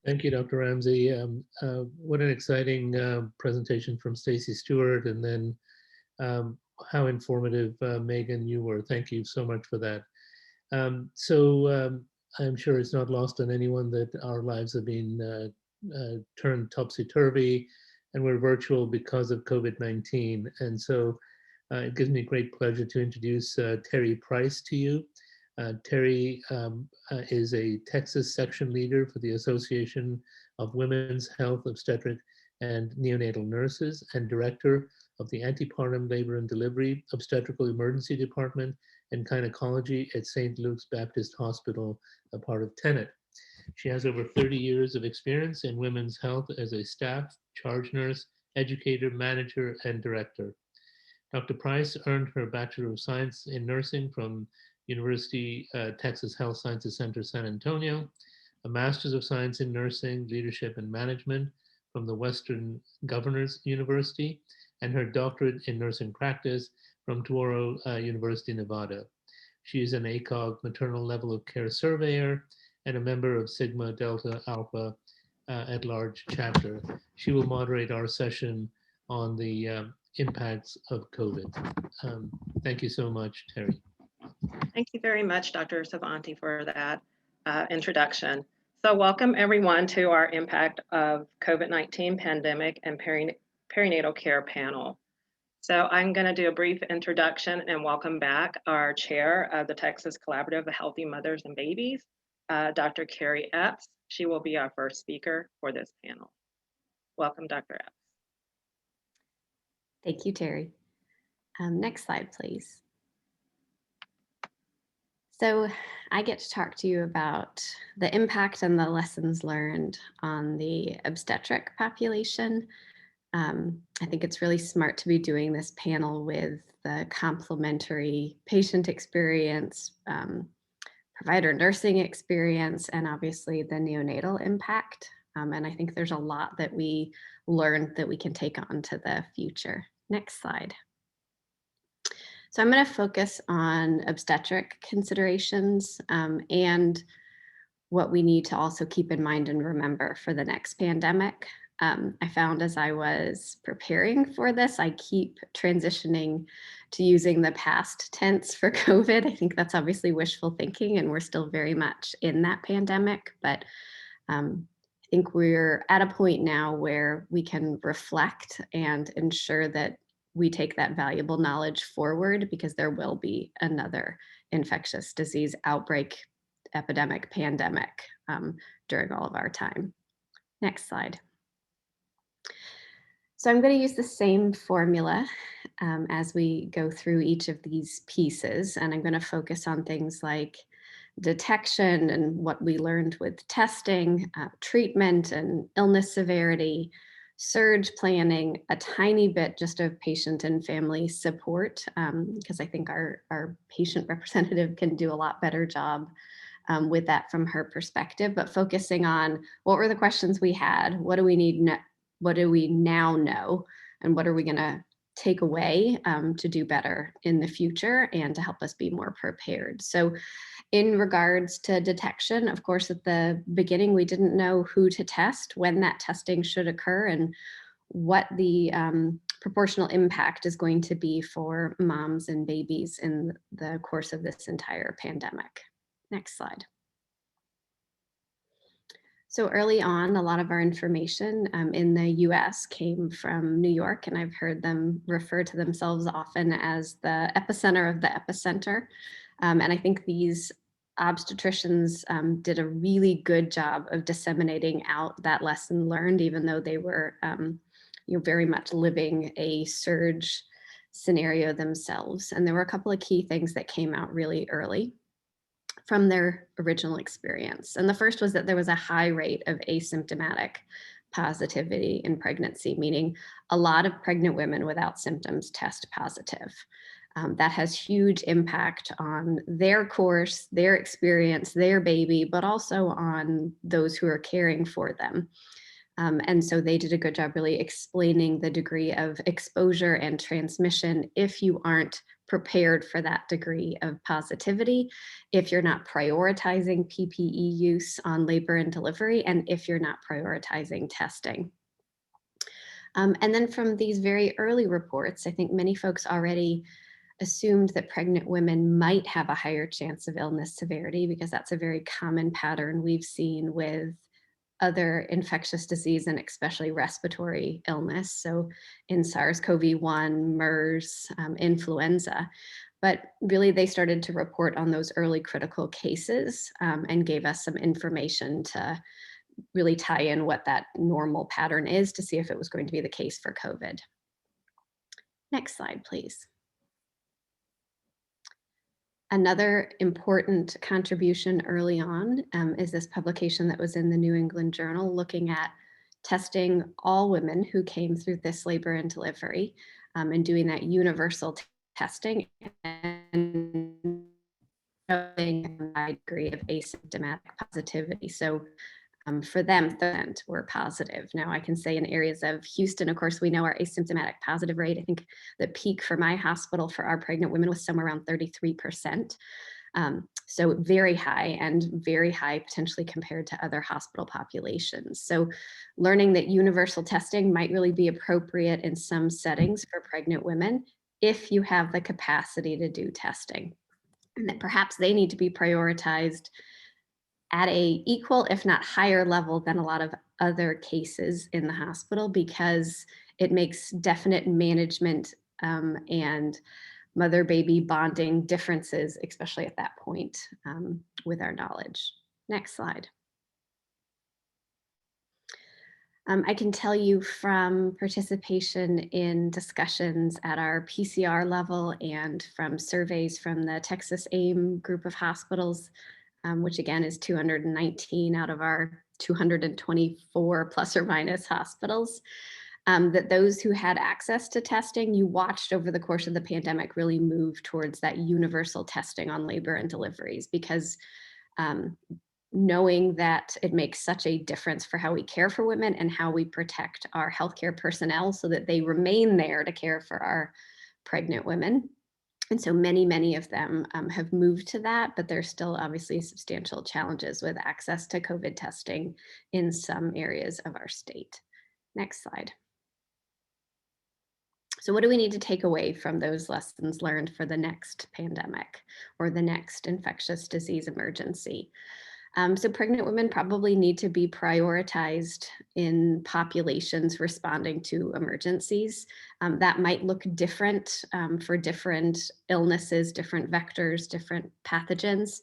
Thank you, Dr. Ramsey. What an exciting presentation from Stacy Stewart, and then how informative, Megan, you were. Thank you so much for that. I'm sure it's not lost on anyone that our lives have been turned topsy-turvy, and we're virtual because of COVID-19. And so it gives me great pleasure to introduce Terry Price to you. Terry is a Texas section leader for the Association of Women's Health, Obstetric, and Neonatal Nurses, and director of the Antepartum Labor and Delivery Obstetrical Emergency Department and Gynecology at St. Luke's Baptist Hospital, a part of Tenet. She has over 30 years of experience in women's health as a staff, charge nurse, educator, manager, and director. Dr. Price earned her Bachelor of Science in Nursing from University Texas Health Sciences Center, San Antonio, a Master's of Science in Nursing, Leadership, and Management from the Western Governors University, and her doctorate in nursing practice from Touro University, Nevada. She is an ACOG maternal level of care surveyor and a member of Sigma Delta Alpha at large chapter. She will moderate our session on the impacts of COVID. Thank you so much, Terry. Thank you very much, Dr. Savanti, for that introduction. So welcome everyone to our Impact of COVID-19 Pandemic and Perinatal Care panel. So I'm going to do a brief introduction and welcome back our chair of the Texas Collaborative of Healthy Mothers and Babies, Dr. Carrie Epps. She will be our first speaker for this panel. Welcome, Dr. Epps. Thank you, Terry. Next slide, please. So I get to talk to you about the impact and the lessons learned on the obstetric population. I think it's really smart to be doing this panel with the complementary patient experience, provider nursing experience, and obviously the neonatal impact. And I think there's a lot that we learned that we can take on to the future. Next slide. So I'm going to focus on obstetric considerations and what we need to also keep in mind and remember for the next pandemic. I found as I was preparing for this, I keep transitioning to using the past tense for COVID. I think that's obviously wishful thinking, and we're still very much in that pandemic, but I think we're at a point now where we can reflect and ensure that we take that valuable knowledge forward, because there will be another infectious disease outbreak, epidemic, pandemic during all of our time. Next slide. So I'm going to use the same formula as we go through each of these pieces, and I'm going to focus on things like detection and what we learned with testing, treatment and illness severity, surge planning, a tiny bit just of patient and family support, because I think our patient representative can do a lot better job with that from her perspective, but focusing on what were the questions we had, what do we need, what do we now know, and what are we going to take away to do better in the future and to help us be more prepared. So in regards to detection, of course, at the beginning, we didn't know who to test, when that testing should occur, and what the proportional impact is going to be for moms and babies in the course of this entire pandemic. Next slide. So early on, a lot of our information in the US came from New York, and I've heard them refer to themselves often as the epicenter of the epicenter. And I think these obstetricians did a really good job of disseminating out that lesson learned, even though they were very much living a surge scenario themselves. And there were a couple of key things that came out really early from their original experience. And the first was that there was a high rate of asymptomatic positivity in pregnancy, meaning a lot of pregnant women without symptoms test positive. That has huge impact on their course, their experience, their baby, but also on those who are caring for them. And so they did a good job really explaining the degree of exposure and transmission if you aren't prepared for that degree of positivity, if you're not prioritizing PPE use on labor and delivery, and if you're not prioritizing testing. And then from these very early reports, I think many folks already assumed that pregnant women might have a higher chance of illness severity, because that's a very common pattern we've seen with other infectious disease and especially respiratory illness. So in SARS-CoV-1, MERS, influenza. But really they started to report on those early critical cases and gave us some information to really tie in what that normal pattern is to see if it was going to be the case for COVID. Next slide, please. Another important contribution early on is this publication that was in the New England Journal looking at testing all women who came through this labor and delivery and doing that universal testing and showing a high degree of asymptomatic positivity. So for them, 30% were positive. Now I can say in areas of Houston, of course, we know our asymptomatic positive rate. I think the peak for my hospital for our pregnant women was somewhere around 33%. So very high, and very high potentially compared to other hospital populations. So learning that universal testing might really be appropriate in some settings for pregnant women if you have the capacity to do testing. And that perhaps they need to be prioritized at a equal, if not higher level than a lot of other cases in the hospital, because it makes definite management and mother-baby bonding differences, especially at that point with our knowledge. Next slide. I can tell you from participation in discussions at our PCR level and from surveys from the Texas AIM group of hospitals, which again is 219 out of our 224 plus or minus hospitals, that those who had access to testing, you watched over the course of the pandemic really move towards that universal testing on labor and deliveries, because knowing that it makes such a difference for how we care for women and how we protect our healthcare personnel so that they remain there to care for our pregnant women. And so many of them have moved to that, but there's still obviously substantial challenges with access to COVID testing in some areas of our state. Next slide. So what do we need to take away from those lessons learned for the next pandemic or the next infectious disease emergency? So pregnant women probably need to be prioritized in populations responding to emergencies. That might look different for different illnesses, different vectors, different pathogens.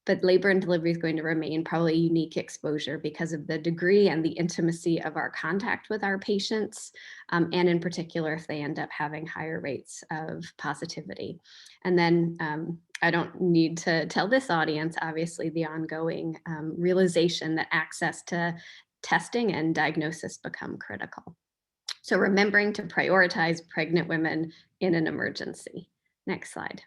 But labor and delivery is going to remain probably a unique exposure because of the degree and the intimacy of our contact with our patients, and in particular, if they end up having higher rates of positivity. And then I don't need to tell this audience, obviously, the ongoing realization that access to testing and diagnosis become critical. So remembering to prioritize pregnant women in an emergency. Next slide.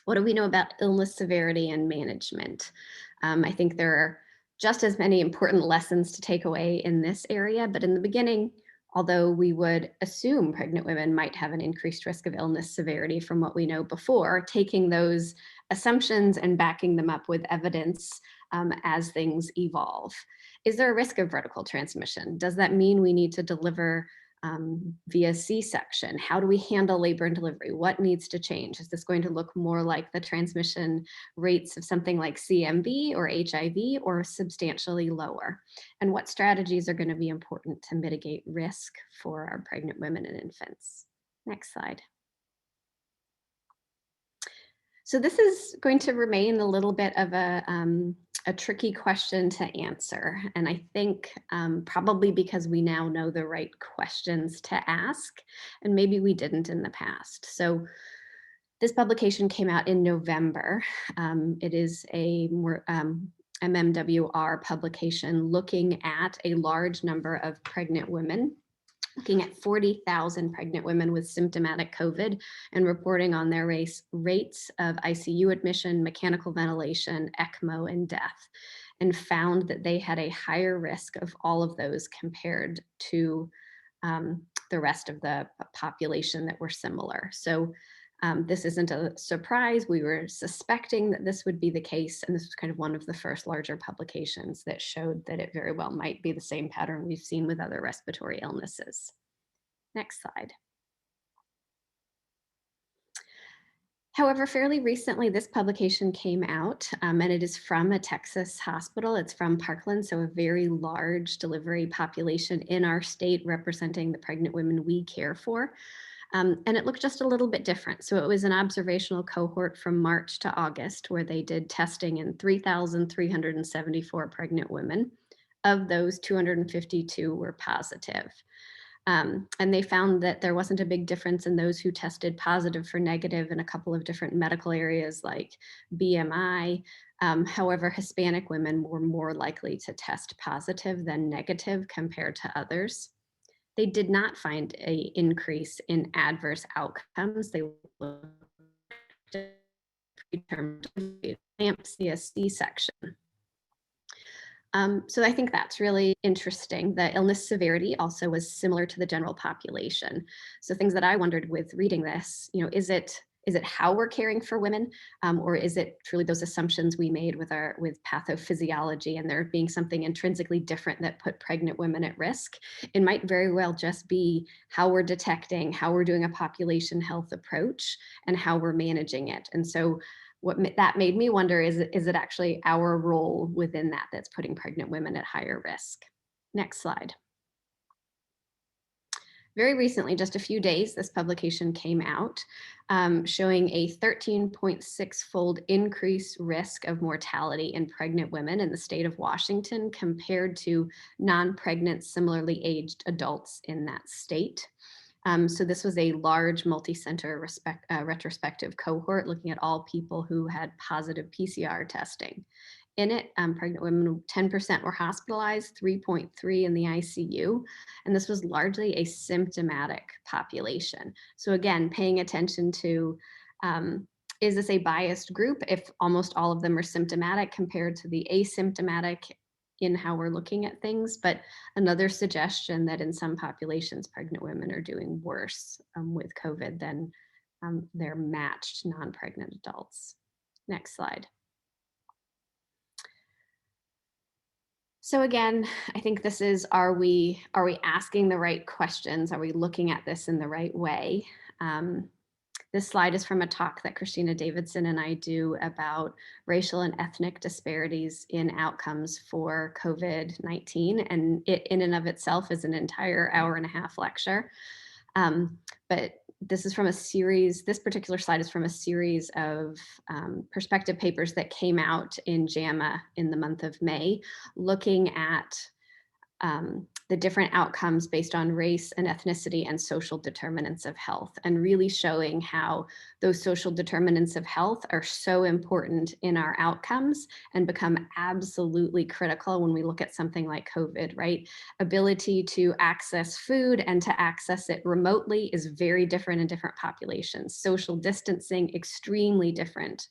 What do we know about illness severity and management? I think there are just as many important lessons to take away in this area, but in the beginning, although we would assume pregnant women might have an increased risk of illness severity from what we know before, taking those assumptions and backing them up with evidence as things evolve. Is there a risk of vertical transmission? Does that mean we need to deliver via C-section? How do we handle labor and delivery? What needs to change? Is this going to look more like the transmission rates of something like CMV or HIV, or substantially lower? And what strategies are going to be important to mitigate risk for our pregnant women and infants? Next slide. So this is going to remain a little bit of a tricky question to answer. And I think probably because we now know the right questions to ask, and maybe we didn't in the past. So this publication came out in November. It is a more MMWR publication looking at a large number of pregnant women, looking at 40,000 pregnant women with symptomatic COVID and reporting on their rates of ICU admission, mechanical ventilation, ECMO, and death, and found that they had a higher risk of all of those compared to the rest of the population that were similar. So this isn't a surprise. We were suspecting that this would be the case, and this was kind of one of the first larger publications that showed that it very well might be the same pattern we've seen with other respiratory illnesses. Next slide. However, fairly recently, this publication came out, and it is from a Texas hospital. It's from Parkland, so a very large delivery population in our state representing the pregnant women we care for. And it looked just a little bit different. So it was an observational cohort from March to August where they did testing in 3,374 pregnant women. Of those, 252 were positive. And they found that there wasn't a big difference in those who tested positive for negative in a couple of different medical areas like BMI. However, Hispanic women were more likely to test positive than negative compared to others. They did not find an increase in adverse outcomes. They looked at preterm preeclampsia, C-section. So I think that's really interesting. The illness severity also was similar to the general population. So things that I wondered with reading this, is it how we're caring for women, or is it truly those assumptions we made with pathophysiology and there being something intrinsically different that put pregnant women at risk? It might very well just be how we're detecting, how we're doing a population health approach, and how we're managing it. And so what that made me wonder is it actually our role within that that's putting pregnant women at higher risk? Next slide. Very recently, just a few days, this publication came out showing a 13.6-fold increased risk of mortality in pregnant women in the state of Washington compared to non-pregnant, similarly aged adults in that state. So this was a large multi-center retrospective cohort looking at all people who had positive PCR testing. In it, pregnant women, 10% were hospitalized, 3.3 in the ICU, and this was largely a symptomatic population. So again, paying attention to, is this a biased group if almost all of them are symptomatic compared to the asymptomatic in how we're looking at things, but another suggestion that in some populations, pregnant women are doing worse with COVID than their matched non-pregnant adults. Next slide. So again, I think this is, are we asking the right questions? Are we looking at this in the right way? This slide is from a talk that Christina Davidson and I do about racial and ethnic disparities in outcomes for COVID-19. And it in and of itself is an entire hour-and-a-half lecture. But this is from a series, this particular slide is from a series of perspective papers that came out in JAMA in the month of May, looking at the different outcomes based on race and ethnicity and social determinants of health, and really showing how those social determinants of health are so important in our outcomes and become absolutely critical when we look at something like COVID, right? Ability to access food and to access it remotely is very different in different populations. Social distancing, extremely different.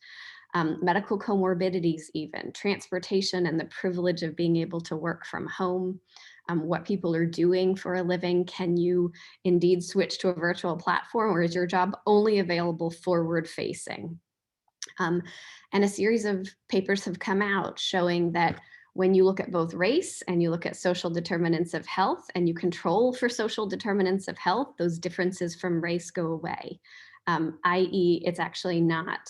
Medical comorbidities even, transportation and the privilege of being able to work from home, what people are doing for a living. Can you indeed switch to a virtual platform, or is your job only available forward facing? And a series of papers have come out showing that when you look at both race and you look at social determinants of health and you control for social determinants of health, those differences from race go away, i.e. it's actually not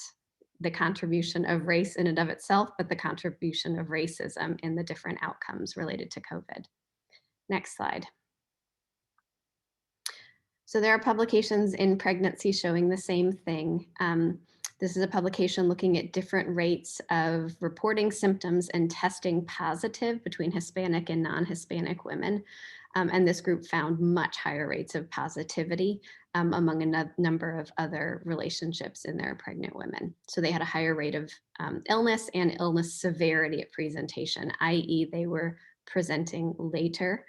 the contribution of race in and of itself, but the contribution of racism in the different outcomes related to COVID. Next slide. So there are publications in pregnancy showing the same thing. This is a publication looking at different rates of reporting symptoms and testing positive between Hispanic and non-Hispanic women. And this group found much higher rates of positivity among a number of other relationships in their pregnant women. So they had a higher rate of illness and illness severity at presentation, i.e. they were presenting later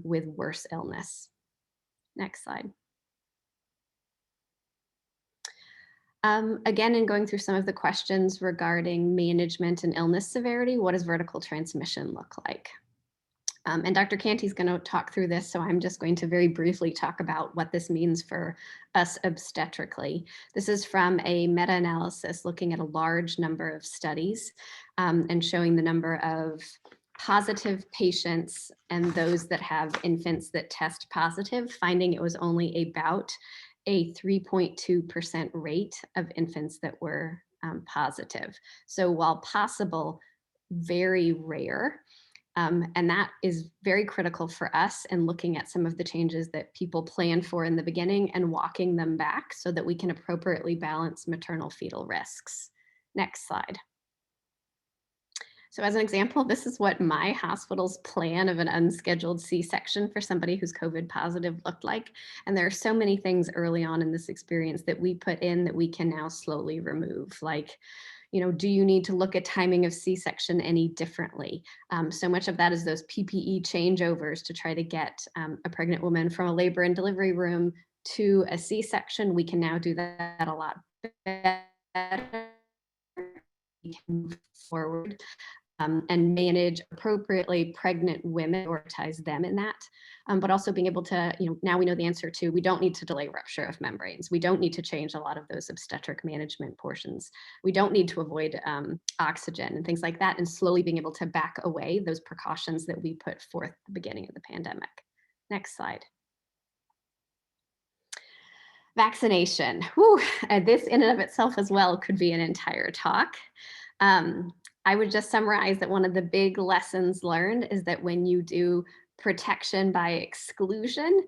with worse illness. Next slide. Again, in going through some of the questions regarding management and illness severity, what does vertical transmission look like? And Dr. Canty's going to talk through this, so I'm just going to very briefly talk about what this means for us obstetrically. This is from a meta-analysis looking at a large number of studies and showing the number of positive patients and those that have infants that test positive, finding it was only about a 3.2% rate of infants that were positive. So while possible, very rare. And that is very critical for us in looking at some of the changes that people plan for in the beginning and walking them back so that we can appropriately balance maternal fetal risks. Next slide. So as an example, this is what my hospital's plan of an unscheduled C-section for somebody who's COVID positive looked like. And there are so many things early on in this experience that we put in that we can now slowly remove, like, do you need to look at timing of C-section any differently? So much of that is those PPE changeovers to try to get a pregnant woman from a labor and delivery room to a C-section. We can now do that a lot better. We can move forward and manage appropriately pregnant women, prioritize them in that, but also being able to, now we know the answer to, we don't need to delay rupture of membranes. We don't need to change a lot of those obstetric management portions. We don't need to avoid oxygen and things like that, and slowly being able to back away those precautions that we put forth at the beginning of the pandemic. Next slide. Vaccination. Whew, this in and of itself as well could be an entire talk. I would just summarize that one of the big lessons learned is that when you do protection by exclusion,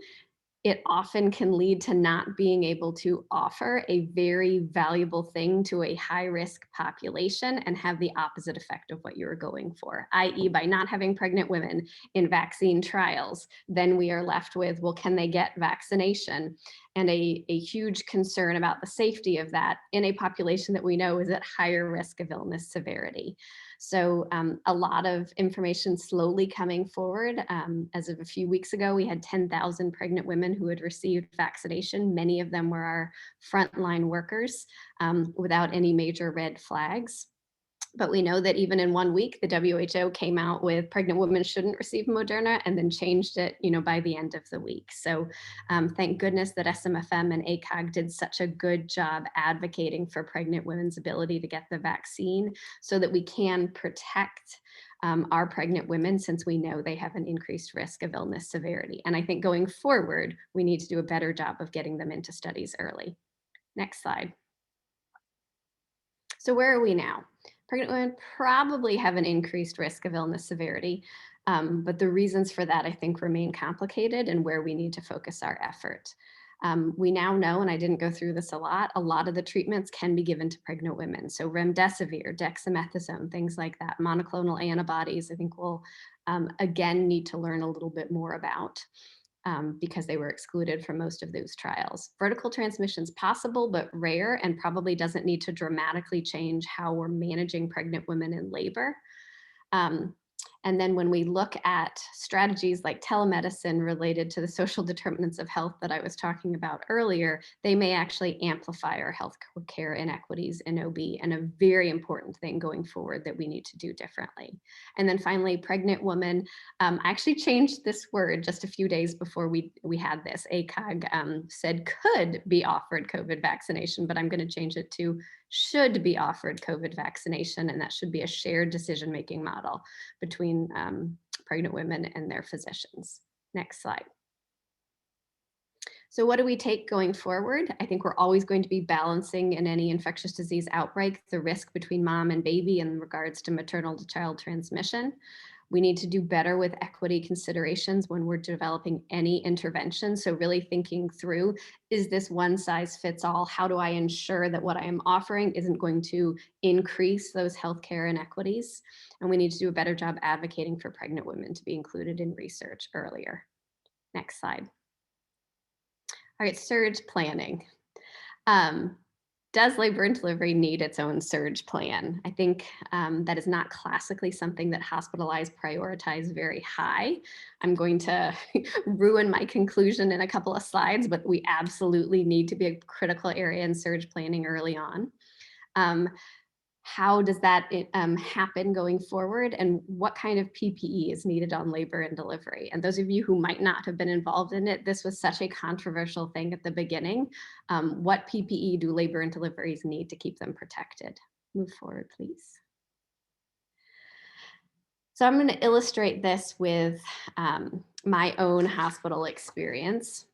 it often can lead to not being able to offer a very valuable thing to a high-risk population and have the opposite effect of what you're going for, i.e. by not having pregnant women in vaccine trials, then we are left with, well, can they get vaccination? And a huge concern about the safety of that in a population that we know is at higher risk of illness severity. So a lot of information slowly coming forward. As of a few weeks ago, we had 10,000 pregnant women who had received vaccination. Many of them were our frontline workers without any major red flags. But we know that even in 1 week, the WHO came out with pregnant women shouldn't receive Moderna and then changed it, by the end of the week. So thank goodness that SMFM and ACOG did such a good job advocating for pregnant women's ability to get the vaccine so that we can protect our pregnant women, since we know they have an increased risk of illness severity. And I think going forward, we need to do a better job of getting them into studies early. Next slide. So where are we now? Pregnant women probably have an increased risk of illness severity, but the reasons for that, I think, remain complicated and where we need to focus our effort. We now know, and I didn't go through this a lot of the treatments can be given to pregnant women. So remdesivir, dexamethasone, things like that, monoclonal antibodies, I think we'll again need to learn a little bit more about. Because they were excluded from most of those trials. Vertical transmission is possible, but rare, and probably doesn't need to dramatically change how we're managing pregnant women in labor. And then when we look at strategies like telemedicine related to the social determinants of health that I was talking about earlier, they may actually amplify our health care inequities in OB, and a very important thing going forward that we need to do differently. And then finally, pregnant woman. I actually changed this word just a few days before we had this. ACOG said could be offered COVID vaccination, but I'm going to change it to should be offered COVID vaccination, and that should be a shared decision-making model between pregnant women and their physicians. Next slide. So what do we take going forward? I think we're always going to be balancing in any infectious disease outbreak the risk between mom and baby in regards to maternal to child transmission. We need to do better with equity considerations when we're developing any intervention. So really thinking through, is this one size fits all? How do I ensure that what I am offering isn't going to increase those healthcare inequities? And we need to do a better job advocating for pregnant women to be included in research earlier. Next slide. All right, surge planning. Does labor and delivery need its own surge plan? I think that is not classically something that hospitalized prioritize very high. I'm going to ruin my conclusion in a couple of slides, but we absolutely need to be a critical area in surge planning early on. how does that happen going forward, and what kind of PPE is needed on labor and delivery? And those of you who might not have been involved in it, this was such a controversial thing at the beginning. What PPE do labor and deliveries need to keep them protected? Move forward, please. So I'm going to illustrate this with my own hospital experience.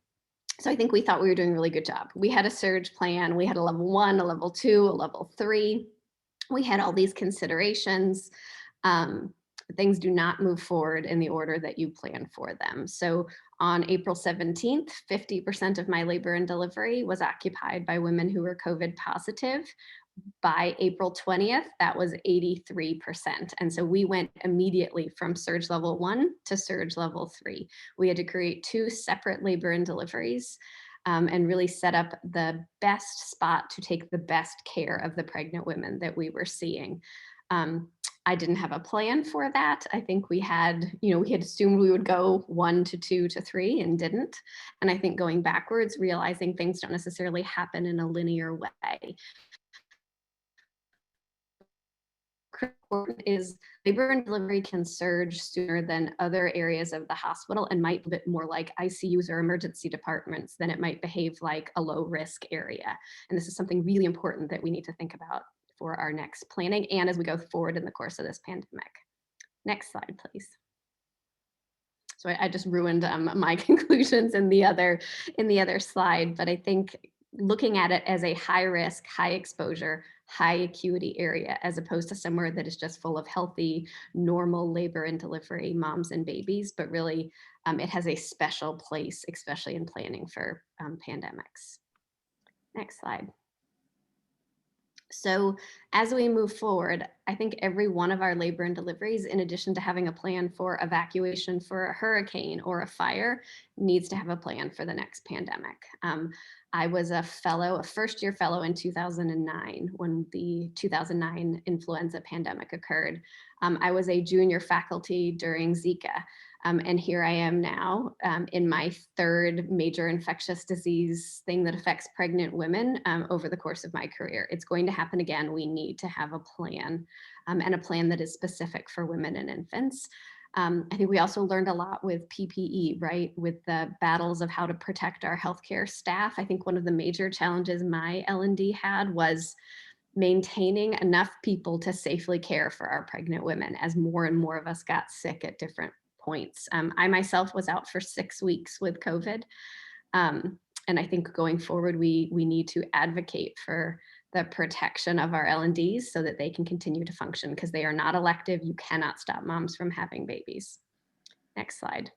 So I think we thought we were doing a really good job. We had a surge plan. We had a level 1, a level 2, a level 3. We had all these considerations. Things do not move forward in the order that you plan for them. So on April 17th, 50% of my labor and delivery was occupied by women who were COVID positive. By April 20th, that was 83%. And so we went immediately from surge level 1 to surge level 3. We had to create 2 separate labor and deliveries and really set up the best spot to take the best care of the pregnant women that we were seeing. I didn't have a plan for that. I think we had assumed we would go 1 to 2 to 3 and didn't. And I think going backwards, realizing things don't necessarily happen in a linear way. Important is labor and delivery can surge sooner than other areas of the hospital and might be a bit more like ICUs or emergency departments than it might behave like a low risk area. And this is something really important that we need to think about for our next planning and as we go forward in the course of this pandemic. Next slide, please. So I just ruined my conclusions in the other slide, but I think looking at it as a high risk, high exposure, high acuity area, as opposed to somewhere that is just full of healthy, normal labor and delivery moms and babies, but really it has a special place, especially in planning for pandemics. Next slide. So as we move forward, I think every one of our labor and deliveries, in addition to having a plan for evacuation for a hurricane or a fire, needs to have a plan for the next pandemic. I was a first-year fellow in 2009 when the 2009 influenza pandemic occurred. I was a junior faculty during Zika. And here I am now in my 3rd major infectious disease thing that affects pregnant women over the course of my career. It's going to happen again. We need to have a plan and a plan that is specific for women and infants. I think we also learned a lot with PPE, right? With the battles of how to protect our healthcare staff. I think one of the major challenges my L&D had was maintaining enough people to safely care for our pregnant women as more and more of us got sick at different points. I myself was out for 6 weeks with COVID. And I think going forward, we need to advocate for the protection of our L&Ds so that they can continue to function because they are not elective. You cannot stop moms from having babies. Next slide.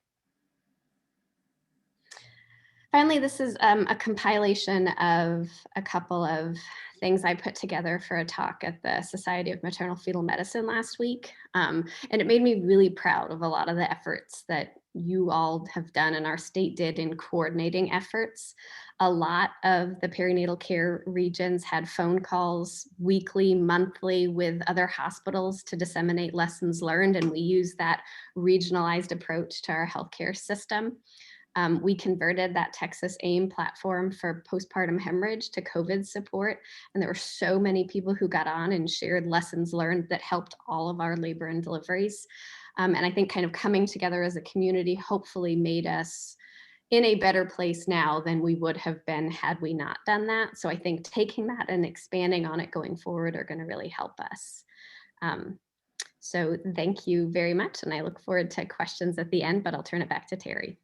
Finally, this is a compilation of a couple of things I put together for a talk at the Society of Maternal Fetal Medicine last week. And it made me really proud of a lot of the efforts that you all have done and our state did in coordinating efforts. A lot of the perinatal care regions had phone calls weekly, monthly with other hospitals to disseminate lessons learned, and we use that regionalized approach to our healthcare system. We converted that Texas AIM platform for postpartum hemorrhage to COVID support. And there were so many people who got on and shared lessons learned that helped all of our labor and deliveries. And I think kind of coming together as a community hopefully made us in a better place now than we would have been had we not done that. So I think taking that and expanding on it going forward are going to really help us. So thank you very much. And I look forward to questions at the end, but I'll turn it back to Terry.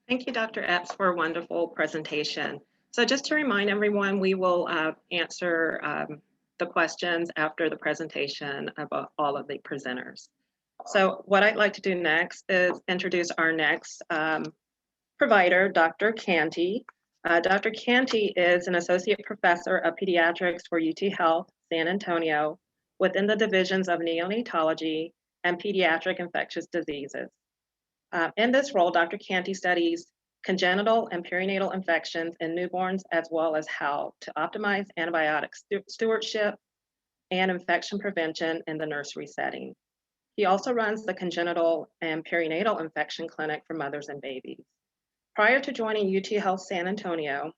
Thank you, Dr. Epps, for a wonderful presentation. So just to remind everyone, we will answer the questions after the presentation of all of the presenters. So what I'd like to do next is introduce our next provider, Dr. Canty. Dr. Canty is an associate professor of pediatrics for UT Health San Antonio within the divisions of neonatology and pediatric infectious diseases. In this role, Dr. Canty studies congenital and perinatal infections in newborns, as well as how to optimize antibiotic stewardship and infection prevention in the nursery setting. He also runs the congenital and perinatal infection clinic for mothers and babies. Prior to joining UT Health San Antonio,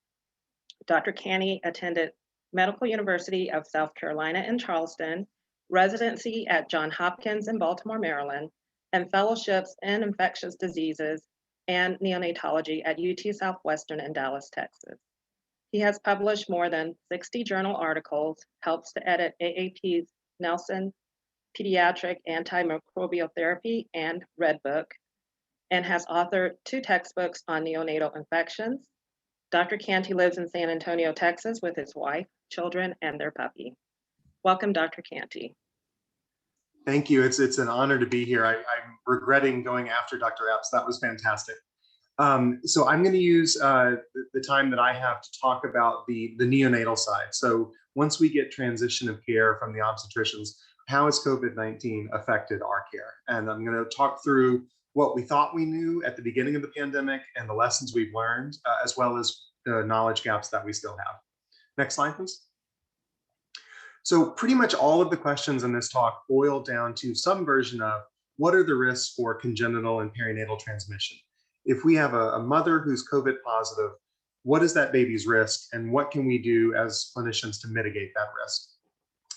Dr. Canty attended Medical University of South Carolina in Charleston, residency at Johns Hopkins in Baltimore, Maryland, and fellowships in infectious diseases and neonatology at UT Southwestern in Dallas, Texas. He has published more than 60 journal articles, helps to edit AAP's Nelson Pediatric Antimicrobial Therapy and Red Book, and has authored 2 textbooks on neonatal infections. Dr. Canty lives in San Antonio, Texas with his wife, children, and their puppy. Welcome, Dr. Canty. Thank you. It's an honor to be here. I'm regretting going after Dr. Epps. That was fantastic. So I'm going to use the time that I have to talk about the neonatal side. So once we get transition of care from the obstetricians, how has COVID-19 affected our care? And I'm going to talk through what we thought we knew at the beginning of the pandemic and the lessons we've learned, as well as the knowledge gaps that we still have. Next slide, please. So pretty much all of the questions in this talk boil down to some version of what are the risks for congenital and perinatal transmission? If we have a mother who's COVID positive, what is that baby's risk and what can we do as clinicians to mitigate that risk?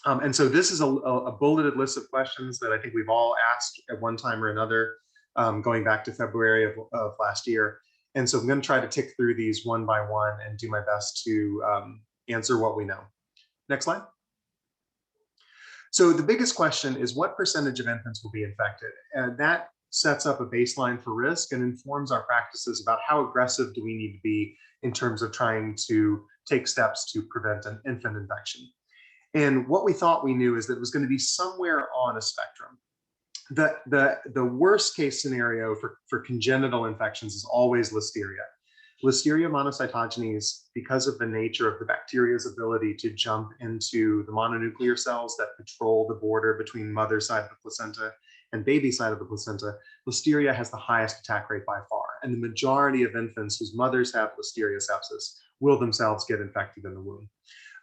And so this is a bulleted list of questions that I think we've all asked at one time or another, going back to February of last year. And so I'm going to try to tick through these one by one and do my best to answer what we know. Next slide. So the biggest question is what percentage of infants will be infected? And that sets up a baseline for risk and informs our practices about how aggressive do we need to be in terms of trying to take steps to prevent an infant infection. And what we thought we knew is that it was going to be somewhere on a spectrum. The worst case scenario for congenital infections is always Listeria. Listeria monocytogenes, because of the nature of the bacteria's ability to jump into the mononuclear cells that patrol the border between mother side of the placenta and baby side of the placenta, Listeria has the highest attack rate by far. And the majority of infants whose mothers have Listeria sepsis will themselves get infected in the womb.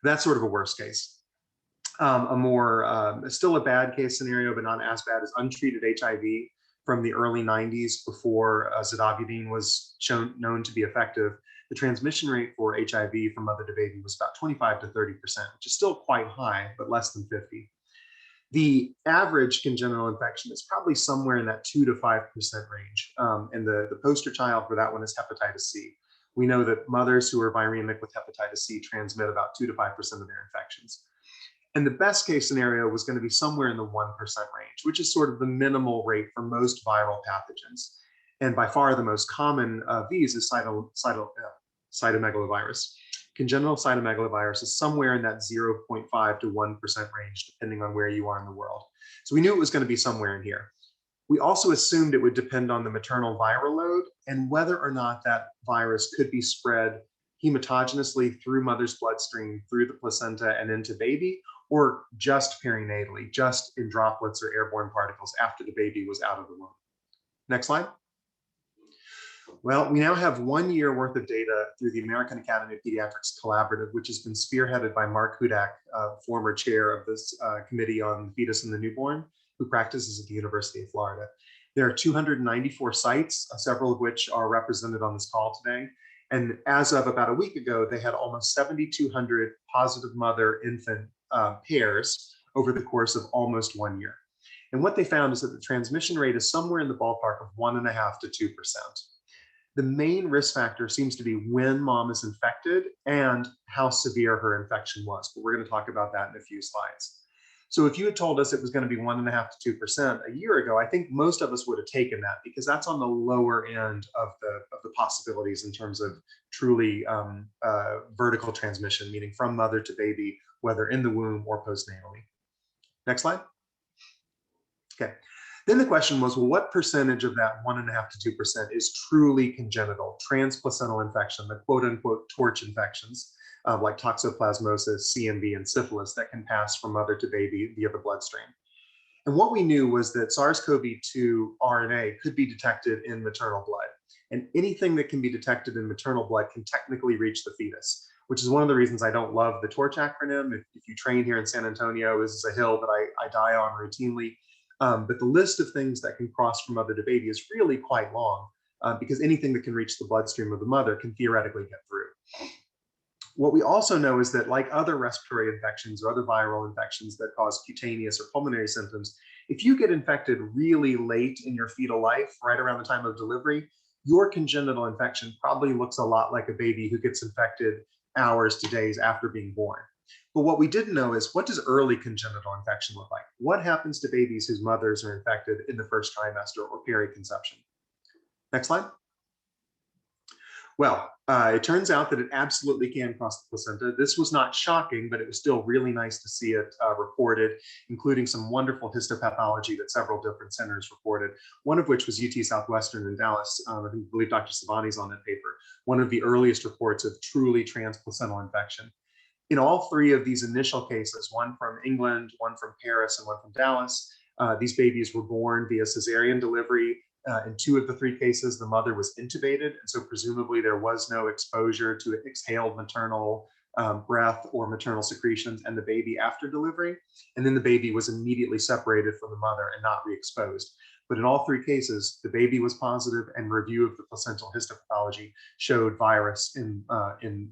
That's sort of a worst case. Still a bad case scenario, but not as bad, as untreated HIV from the early 90s before zidovudine was known to be effective. The transmission rate for HIV from mother to baby was about 25 to 30%, which is still quite high, but less than 50. The average congenital infection is probably somewhere in that 2 to 5% range. And the poster child for that one is hepatitis C. We know that mothers who are viremic with hepatitis C transmit about 2 to 5% of their infections. And the best case scenario was going to be somewhere in the 1% range, which is sort of the minimal rate for most viral pathogens. And by far the most common of these is cytomegalovirus. Congenital cytomegalovirus is somewhere in that 0.5 to 1% range, depending on where you are in the world. So we knew it was going to be somewhere in here. We also assumed it would depend on the maternal viral load and whether or not that virus could be spread hematogenously through mother's bloodstream, through the placenta and into baby, or just perinatally, just in droplets or airborne particles after the baby was out of the womb. Next slide. Well, we now have 1 year worth of data through the American Academy of Pediatrics Collaborative, which has been spearheaded by Mark Hudak, former chair of this committee on the fetus and the newborn, who practices at the University of Florida. There are 294 sites, several of which are represented on this call today. And as of about a week ago, they had almost 7,200 positive mother-infant pairs over the course of almost 1 year. And what they found is that the transmission rate is somewhere in the ballpark of 1.5 to 2%. The main risk factor seems to be when mom is infected and how severe her infection was. But we're going to talk about that in a few slides. So if you had told us it was going to be 1.5 to 2% a year ago, I think most of us would have taken that, because that's on the lower end of the possibilities in terms of truly vertical transmission, meaning from mother to baby, whether in the womb or postnatally. Next slide. Okay. Then the question was, well, what percentage of that 1.5 to 2% is truly congenital, transplacental infection, the quote unquote torch infections like toxoplasmosis, CMV, and syphilis that can pass from mother to baby via the bloodstream? And what we knew was that SARS-CoV-2 RNA could be detected in maternal blood. And anything that can be detected in maternal blood can technically reach the fetus, which is one of the reasons I don't love the TORCH acronym. If you train here in San Antonio, this is a hill that I die on routinely. But the list of things that can cross from mother to baby is really quite long, because anything that can reach the bloodstream of the mother can theoretically get through. What we also know is that, like other respiratory infections or other viral infections that cause cutaneous or pulmonary symptoms, if you get infected really late in your fetal life, right around the time of delivery, your congenital infection probably looks a lot like a baby who gets infected hours to days after being born. But what we didn't know is, what does early congenital infection look like? What happens to babies whose mothers are infected in the first trimester or periconception? Next slide. Well, it turns out that it absolutely can cross the placenta. This was not shocking, but it was still really nice to see it reported, including some wonderful histopathology that several different centers reported, one of which was UT Southwestern in Dallas. I believe Dr. Savani's on that paper, one of the earliest reports of truly transplacental infection. In all three of these initial cases, one from England, one from Paris, and one from Dallas, these babies were born via cesarean delivery. In two of the three cases, the mother was intubated, and so presumably there was no exposure to exhaled maternal breath or maternal secretions and the baby after delivery. And then the baby was immediately separated from the mother and not re-exposed. But in all three cases, the baby was positive, and review of the placental histopathology showed virus in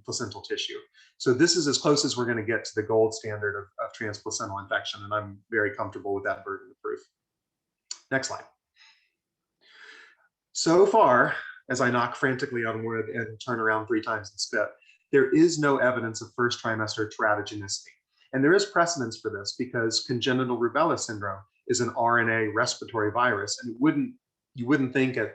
placental tissue. So this is as close as we're going to get to the gold standard of transplacental infection, and I'm very comfortable with that burden of proof. Next slide. So far, as I knock frantically on wood and turn around 3 times and spit, there is no evidence of first trimester teratogenicity. And there is precedence for this because congenital rubella syndrome is an RNA respiratory virus, and you wouldn't think at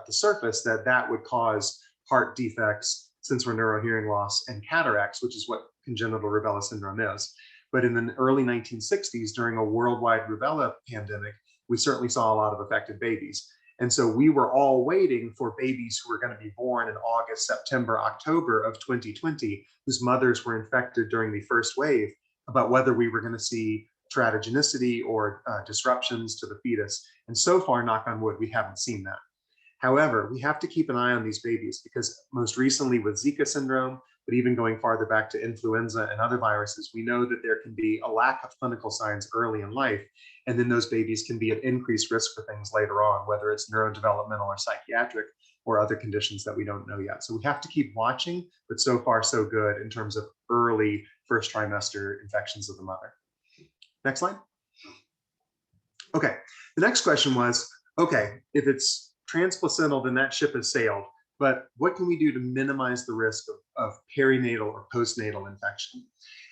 the surface that that would cause heart defects, sensory neurohearing loss, and cataracts, which is what congenital rubella syndrome is. But in the early 1960s, during a worldwide rubella pandemic, we certainly saw a lot of affected babies. And so we were all waiting for babies who were going to be born in August, September, October of 2020, whose mothers were infected during the first wave, about whether we were going to see teratogenicity or disruptions to the fetus. And so far, knock on wood, we haven't seen that. However, we have to keep an eye on these babies because most recently with Zika syndrome, but even going farther back to influenza and other viruses, we know that there can be a lack of clinical signs early in life. And then those babies can be at increased risk for things later on, whether it's neurodevelopmental or psychiatric or other conditions that we don't know yet. So we have to keep watching, but so far so good in terms of early first trimester infections of the mother. Next slide. Okay, the next question was, okay, if it's transplacental, then that ship has sailed. But what can we do to minimize the risk of perinatal or postnatal infection?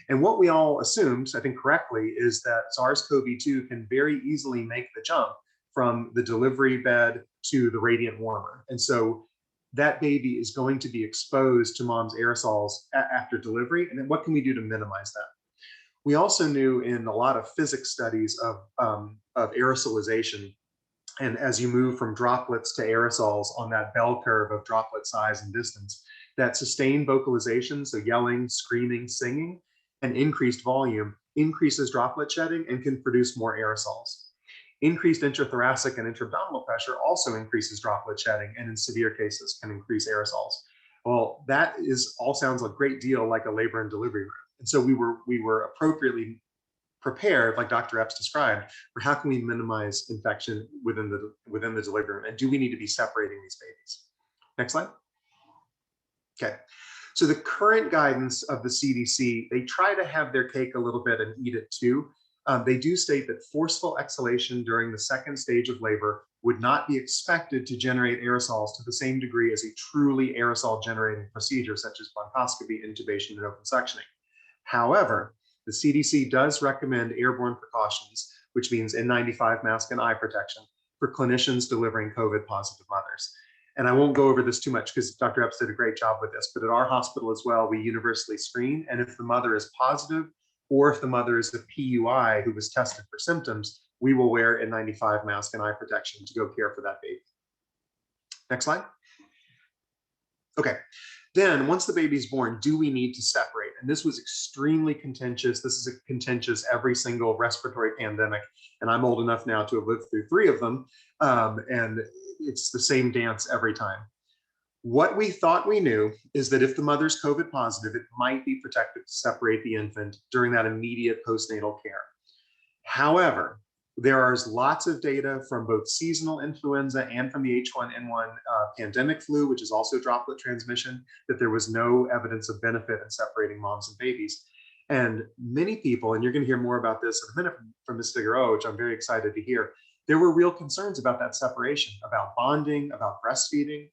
And what we all assumed, I think correctly, is that SARS-CoV-2 can very easily make the jump from the delivery bed to the radiant warmer. And so that baby is going to be exposed to mom's aerosols after delivery. And then what can we do to minimize that? We also knew in a lot of physics studies of aerosolization, and as you move from droplets to aerosols on that bell curve of droplet size and distance, that sustained vocalization, so yelling, screaming, singing, and increased volume increases droplet shedding and can produce more aerosols. Increased intrathoracic and intra-abdominal pressure also increases droplet shedding, and in severe cases can increase aerosols. Well, that all sounds a great deal like a labor and delivery room. And so we were appropriately prepared, like Dr. Epps described, for how can we minimize infection within the delivery room, and do we need to be separating these babies? Next slide. Okay, so the current guidance of the CDC, they try to have their cake a little bit and eat it too. They do state that forceful exhalation during the second stage of labor would not be expected to generate aerosols to the same degree as a truly aerosol generating procedure, such as bronchoscopy, intubation, and open suctioning. However, the CDC does recommend airborne precautions, which means N95 mask and eye protection for clinicians delivering COVID positive mothers. And I won't go over this too much because Dr. Epps did a great job with this, but at our hospital as well, we universally screen. And if the mother is positive, or if the mother is a PUI who was tested for symptoms, we will wear a N95 mask and eye protection to go care for that baby. Next slide. Okay. Then once the baby's born, do we need to separate? And this was extremely contentious. This is a contentious every single respiratory pandemic. And I'm old enough now to have lived through 3 of them. And it's the same dance every time. What we thought we knew is that if the mother's COVID positive, it might be protective to separate the infant during that immediate postnatal care. However, There is lots of data from both seasonal influenza and from the H1N1 pandemic flu, which is also droplet transmission, that there was no evidence of benefit in separating moms and babies. And many people, and you're going to hear more about this in a minute from Ms. Figueroa, which I'm very excited to hear, there were real concerns about that separation, about bonding, about breastfeeding.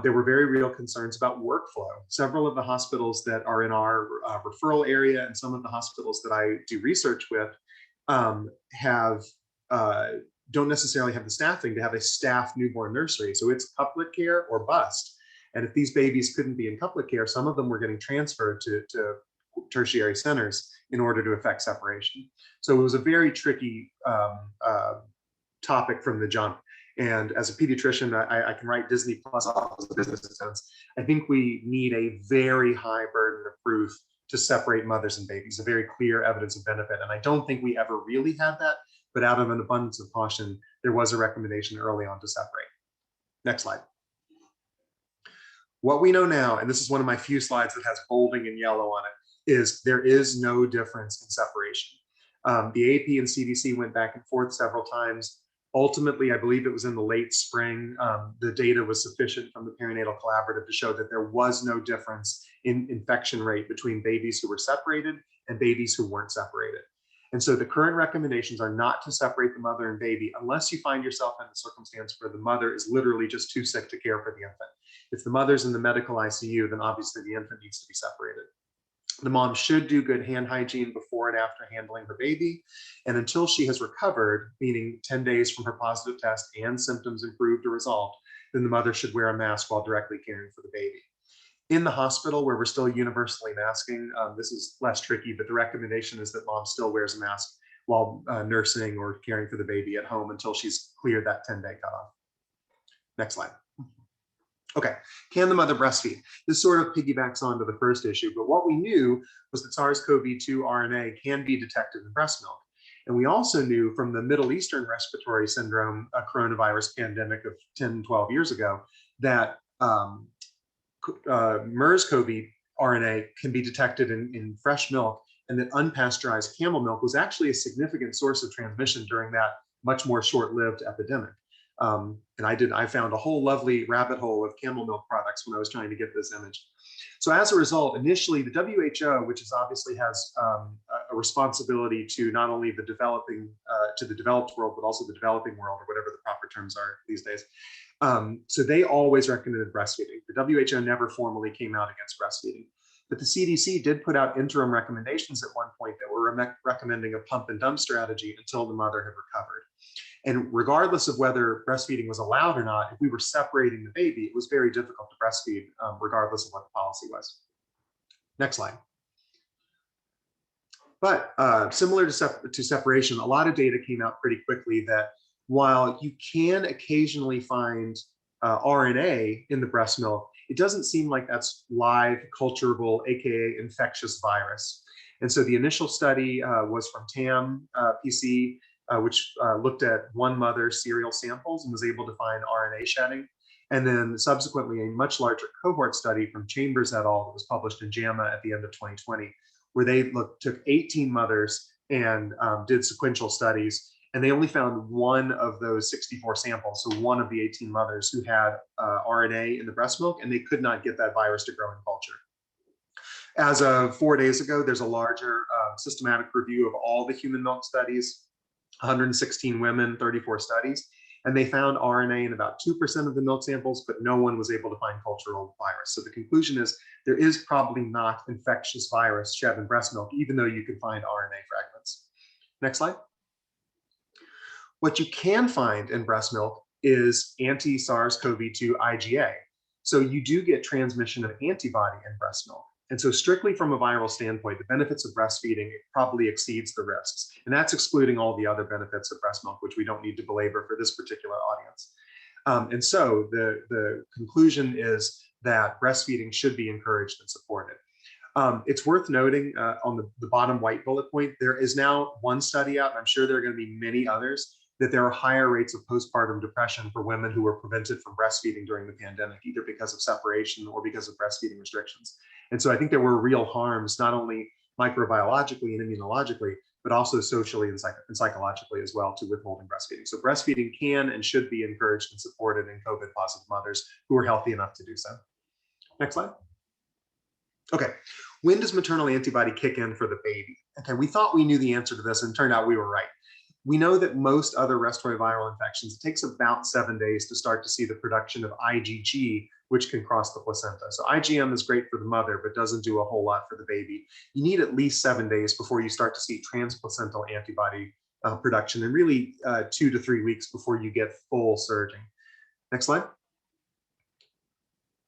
There were very real concerns about workflow. Several of the hospitals that are in our referral area and some of the hospitals that I do research with don't necessarily have the staffing to have a staff newborn nursery. So it's couplet care or bust. And if these babies couldn't be in couplet care, some of them were getting transferred to tertiary centers in order to effect separation. So it was a very tricky topic from the jump. And as a pediatrician, I can write Disney Plus off as a business sense. I think we need a very high burden of proof to separate mothers and babies, a very clear evidence of benefit. And I don't think we ever really had that, but out of an abundance of caution, there was a recommendation early on to separate. Next slide. What we know now, and this is one of my few slides that has bolding in yellow on it, is there is no difference in separation. The AP and CDC went back and forth several times. Ultimately, I believe it was in the late spring, the data was sufficient from the Perinatal Collaborative to show that there was no difference in infection rate between babies who were separated and babies who weren't separated. And so the current recommendations are not to separate the mother and baby unless you find yourself in a circumstance where the mother is literally just too sick to care for the infant. If the mother's in the medical ICU, then obviously the infant needs to be separated. The mom should do good hand hygiene before and after handling her baby. And until she has recovered, meaning 10 days from her positive test and symptoms improved or resolved, then the mother should wear a mask while directly caring for the baby. In the hospital, where we're still universally masking, this is less tricky, but the recommendation is that mom still wears a mask while nursing or caring for the baby at home until she's cleared that 10-day cutoff. Next slide. Okay, can the mother breastfeed? This sort of piggybacks onto the first issue, but what we knew was that SARS-CoV-2 RNA can be detected in breast milk. And we also knew from the Middle Eastern respiratory syndrome coronavirus pandemic of 10, 12 years ago that MERS-CoV RNA can be detected in fresh milk, and that unpasteurized camel milk was actually a significant source of transmission during that much more short-lived epidemic. And I found a whole lovely rabbit hole of camel milk products when I was trying to get this image. So as a result, initially the WHO, which is obviously has a responsibility to not only the developing, to the developed world, but also the developing world, or whatever the proper terms are these days. So they always recommended breastfeeding. The WHO never formally came out against breastfeeding. But the CDC did put out interim recommendations at one point that were recommending a pump and dump strategy until the mother had recovered. And regardless of whether breastfeeding was allowed or not, if we were separating the baby, it was very difficult to breastfeed, regardless of what the policy was. Next slide. But similar to separation, a lot of data came out pretty quickly that while you can occasionally find RNA in the breast milk, it doesn't seem like that's live, culturable, AKA infectious virus. And so the initial study was from TAM PC, which looked at one mother's serial samples and was able to find RNA shedding. And then subsequently a much larger cohort study from Chambers et al. That was published in JAMA at the end of 2020, where they took 18 mothers and did sequential studies. And they only found one of those 64 samples, so one of the 18 mothers who had RNA in the breast milk, and they could not get that virus to grow in culture. As of 4 days ago, there's a larger systematic review of all the human milk studies, 116 women, 34 studies, and they found RNA in about 2% of the milk samples, but no one was able to find cultural virus. So the conclusion is there is probably not infectious virus shed in breast milk, even though you can find RNA fragments. Next slide. What you can find in breast milk is anti-SARS-CoV-2 IgA. So you do get transmission of antibody in breast milk. And so strictly from a viral standpoint, the benefits of breastfeeding probably exceeds the risks. And that's excluding all the other benefits of breast milk, which we don't need to belabor for this particular audience. And so the conclusion is that breastfeeding should be encouraged and supported. It's worth noting on the bottom white bullet point, there is now one study out, and I'm sure there are going to be many others, that there are higher rates of postpartum depression for women who were prevented from breastfeeding during the pandemic, either because of separation or because of breastfeeding restrictions. And so I think there were real harms, not only microbiologically and immunologically, but also socially and psychologically as well to withholding breastfeeding. So breastfeeding can and should be encouraged and supported in COVID positive mothers who are healthy enough to do so. Next slide. Okay, when does maternal antibody kick in for the baby? Okay, we thought we knew the answer to this and turned out we were right. We know that most other respiratory viral infections, it takes about 7 days to start to see the production of IgG, which can cross the placenta. So IgM is great for the mother, but doesn't do a whole lot for the baby. You need at least 7 days before you start to see transplacental antibody production, and really 2 to 3 weeks before you get full surging. Next slide.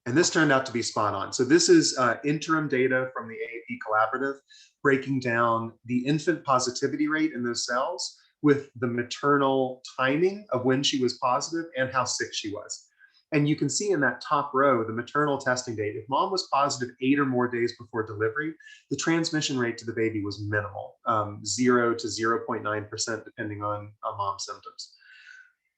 And this turned out to be spot on. So this is interim data from the AAP collaborative, breaking down the infant positivity rate in those cells with the maternal timing of when she was positive and how sick she was. And you can see in that top row, the maternal testing date. If mom was positive 8 or more days before delivery, the transmission rate to the baby was minimal, 0 to 0.9%, depending on mom's symptoms.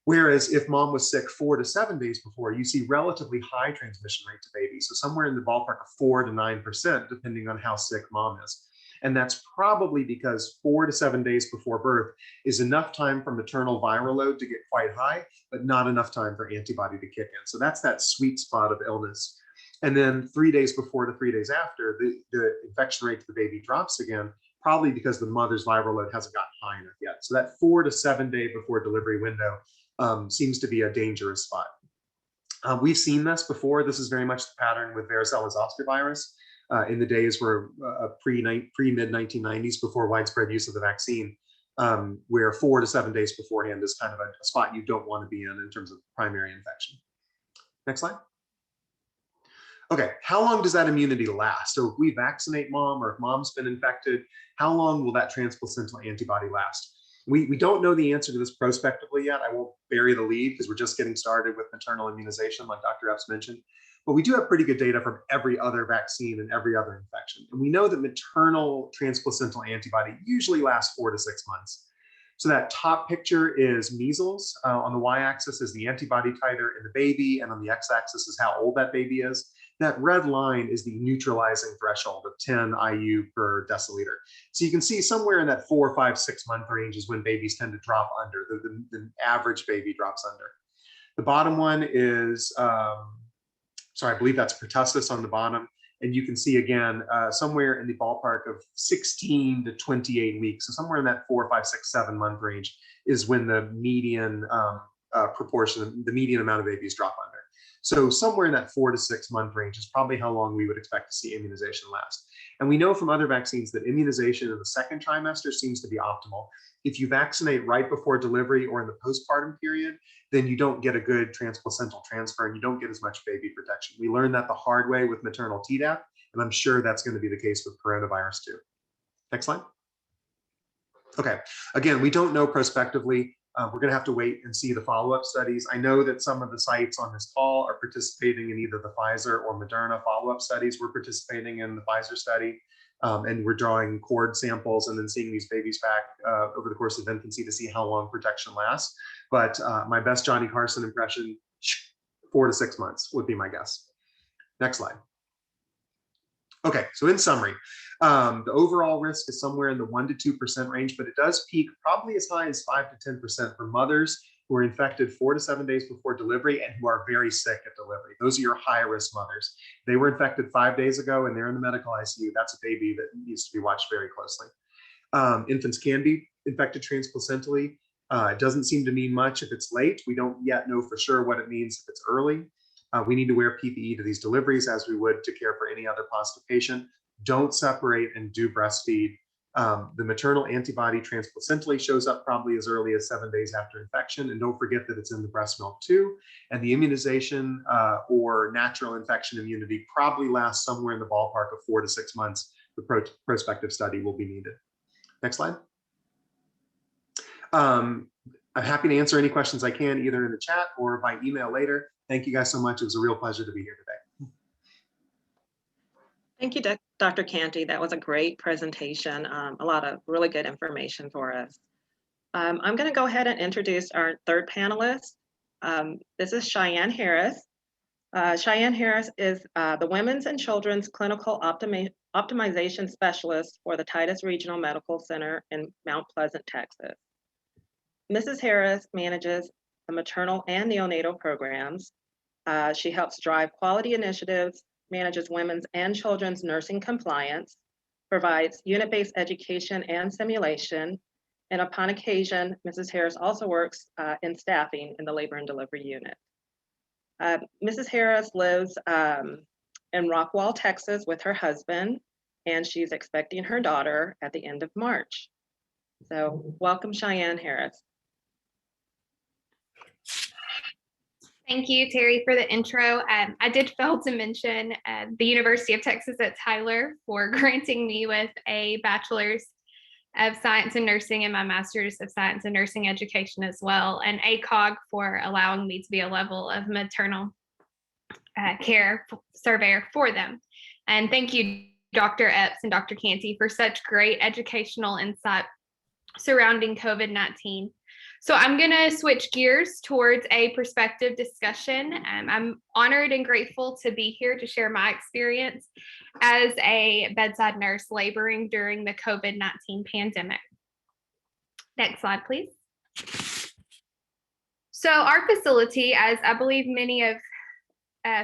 Whereas if mom was sick 4 to 7 days before, you see relatively high transmission rate to baby. So somewhere in the ballpark of 4 to 9%, depending on how sick mom is. And that's probably because 4 to 7 days before birth is enough time for maternal viral load to get quite high, but not enough time for antibody to kick in. So that's that sweet spot of illness. And then 3 days before to 3 days after, the infection rate to the baby drops again, probably because the mother's viral load hasn't gotten high enough yet. So that 4 to 7 day before delivery window seems to be a dangerous spot. We've seen this before. This is very much the pattern with varicella zoster virus. In the days where pre-mid-1990s, before widespread use of the vaccine, where 4 to 7 days beforehand is kind of a spot you don't want to be in terms of primary infection. Next slide. Okay, how long does that immunity last? So if we vaccinate mom, or if mom's been infected, how long will that transplacental antibody last? We don't know the answer to this prospectively yet. I won't bury the lead because we're just getting started with maternal immunization, like Dr. Epps mentioned. But we do have pretty good data from every other vaccine and every other infection. And we know that maternal transplacental antibody usually lasts 4 to 6 months. So that top picture is measles. On the y-axis is the antibody titer in the baby, and on the x-axis is how old that baby is. That red line is the neutralizing threshold of 10 IU per deciliter. So you can see somewhere in that 4, 5, 6 month range is when babies tend to drop under. The average baby drops under. The bottom one is, sorry, I believe that's pertussis on the bottom. And you can see again, somewhere in the ballpark of 16 to 28 weeks. So somewhere in that 4, 5, 6, 7 month range is when the median proportion, the median amount of babies drop under. So somewhere in that 4 to 6 month range is probably how long we would expect to see immunization last. And we know from other vaccines that immunization in the second trimester seems to be optimal. If you vaccinate right before delivery or in the postpartum period, then you don't get a good transplacental transfer and you don't get as much baby protection. We learned that the hard way with maternal Tdap, and I'm sure that's going to be the case with coronavirus too. Next slide. Okay, again, we don't know prospectively. We're going to have to wait and see the follow-up studies. I know that some of the sites on this call are participating in either the Pfizer or Moderna follow-up studies. We're participating in the Pfizer study, and we're drawing cord samples and then seeing these babies back over the course of infancy to see how long protection lasts. But my best Johnny Carson impression, 4 to 6 months would be my guess. Next slide. Okay, so in summary, the overall risk is somewhere in the 1 to 2% range, but it does peak probably as high as 5 to 10% for mothers who are infected 4 to 7 days before delivery and who are very sick at delivery. Those are your high-risk mothers. They were infected 5 days ago and they're in the medical ICU. That's a baby that needs to be watched very closely. Infants can be infected transplacentally. It doesn't seem to mean much if it's late. We don't yet know for sure what it means if it's early. We need to wear PPE to these deliveries as we would to care for any other positive patient. Don't separate and do breastfeed. The maternal antibody transplacentally shows up probably as early as 7 days after infection. And don't forget that it's in the breast milk too. And the immunization or natural infection immunity probably lasts somewhere in the ballpark of 4 to 6 months. The prospective study will be needed. Next slide. I'm happy to answer any questions I can, either in the chat or by email later. Thank you guys so much. It was a real pleasure to be here today. Thank you, Dr. Canty. That was a great presentation. A lot of really good information for us. I'm going to go ahead and introduce our third panelist. This is Cheyenne Harris. Cheyenne Harris is the Women's and Children's Clinical Optimization Specialist for the Titus Regional Medical Center in Mount Pleasant, Texas. Mrs. Harris manages the maternal and neonatal programs. She helps drive quality initiatives, manages women's and children's nursing compliance, provides unit-based education and simulation, and upon occasion, Mrs. Harris also works in staffing in the labor and delivery unit. Mrs. Harris lives in Rockwall, Texas with her husband, and she's expecting her daughter at the end of March. So welcome, Cheyenne Harris. Thank you, Terry, for the intro. I did fail to mention the University of Texas at Tyler for granting me with a bachelor's of science and nursing and my master's of science and nursing education as well, and ACOG for allowing me to be a level of maternal care surveyor for them. And thank you, Dr. Epps and Dr. Canty, for such great educational insight surrounding COVID-19. So I'm going to switch gears towards a perspective discussion. I'm honored and grateful to be here to share my experience as a bedside nurse laboring during the COVID-19 pandemic. Next slide, please. So our facility, as I believe many of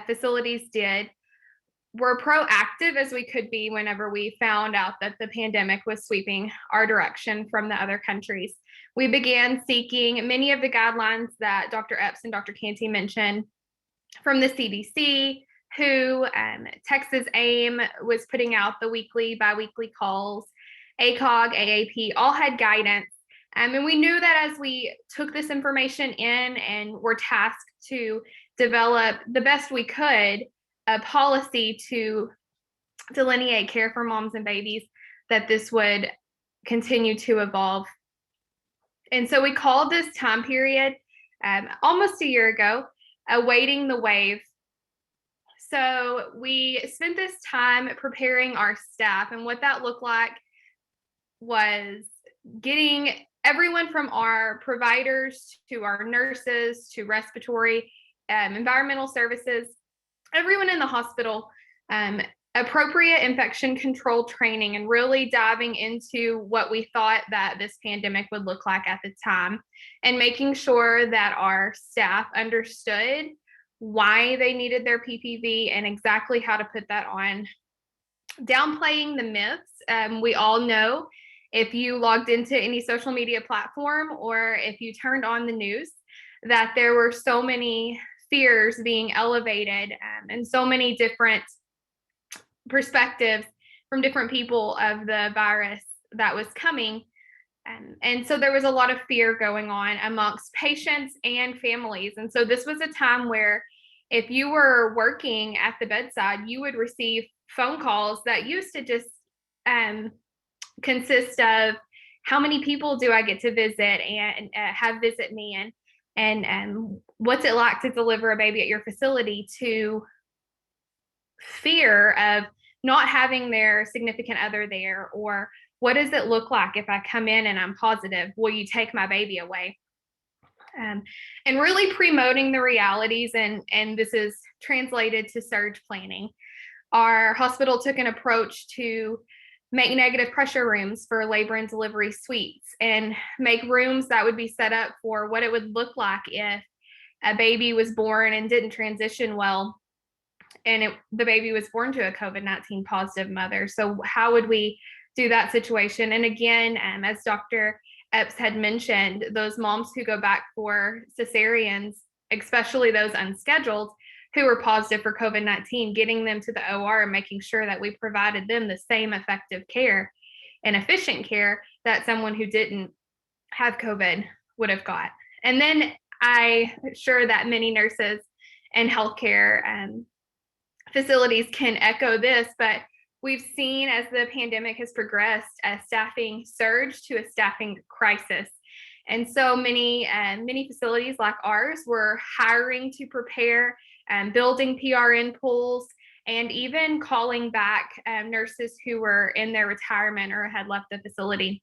facilities did, were proactive as we could be whenever we found out that the pandemic was sweeping our direction from the other countries. We began seeking many of the guidelines that Dr. Epps and Dr. Canty mentioned from the CDC, WHO, Texas AIM was putting out the weekly, biweekly calls, ACOG, AAP, all had guidance. And we knew that as we took this information in and were tasked to develop the best we could a policy to delineate care for moms and babies, that this would continue to evolve. And so we called this time period almost a year ago, awaiting the wave. So we spent this time preparing our staff, and what that looked like was getting everyone from our providers to our nurses to respiratory, environmental services, everyone in the hospital, appropriate infection control training, and really diving into what we thought that this pandemic would look like at the time, and making sure that our staff understood why they needed their PPV and exactly how to put that on. Downplaying the myths. We all know, if you logged into any social media platform or if you turned on the news, that there were so many fears being elevated and so many different perspectives from different people of the virus that was coming. And so there was a lot of fear going on amongst patients and families. And so this was a time where if you were working at the bedside, you would receive phone calls that used to just consist of, how many people do I get to visit and have visit me, and what's it like to deliver a baby at your facility, to fear of not having their significant other there, or what does it look like if I come in and I'm positive? Will you take my baby away? And really promoting the realities, and this is translated to surge planning. Our hospital took an approach to make negative pressure rooms for labor and delivery suites, and make rooms that would be set up for what it would look like if a baby was born and didn't transition well, and the baby was born to a COVID-19 positive mother. So how would we do that situation? And again, as Dr. Epps had mentioned, those moms who go back for cesareans, especially those unscheduled, who were positive for COVID-19, getting them to the OR and making sure that we provided them the same effective care and efficient care that someone who didn't have COVID would have got. And then I'm sure that many nurses and healthcare facilities can echo this, but we've seen, as the pandemic has progressed, a staffing surge to a staffing crisis. And so many facilities like ours were hiring to prepare, building PRN pools, and even calling back nurses who were in their retirement or had left the facility.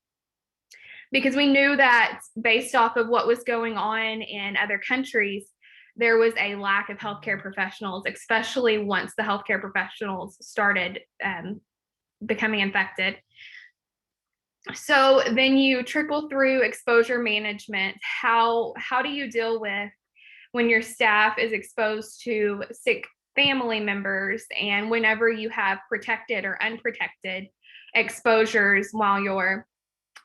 Because we knew that based off of what was going on in other countries, there was a lack of healthcare professionals, especially once the healthcare professionals started becoming infected. So then you trickle through exposure management. How do you deal with when your staff is exposed to sick family members, and whenever you have protected or unprotected exposures while you're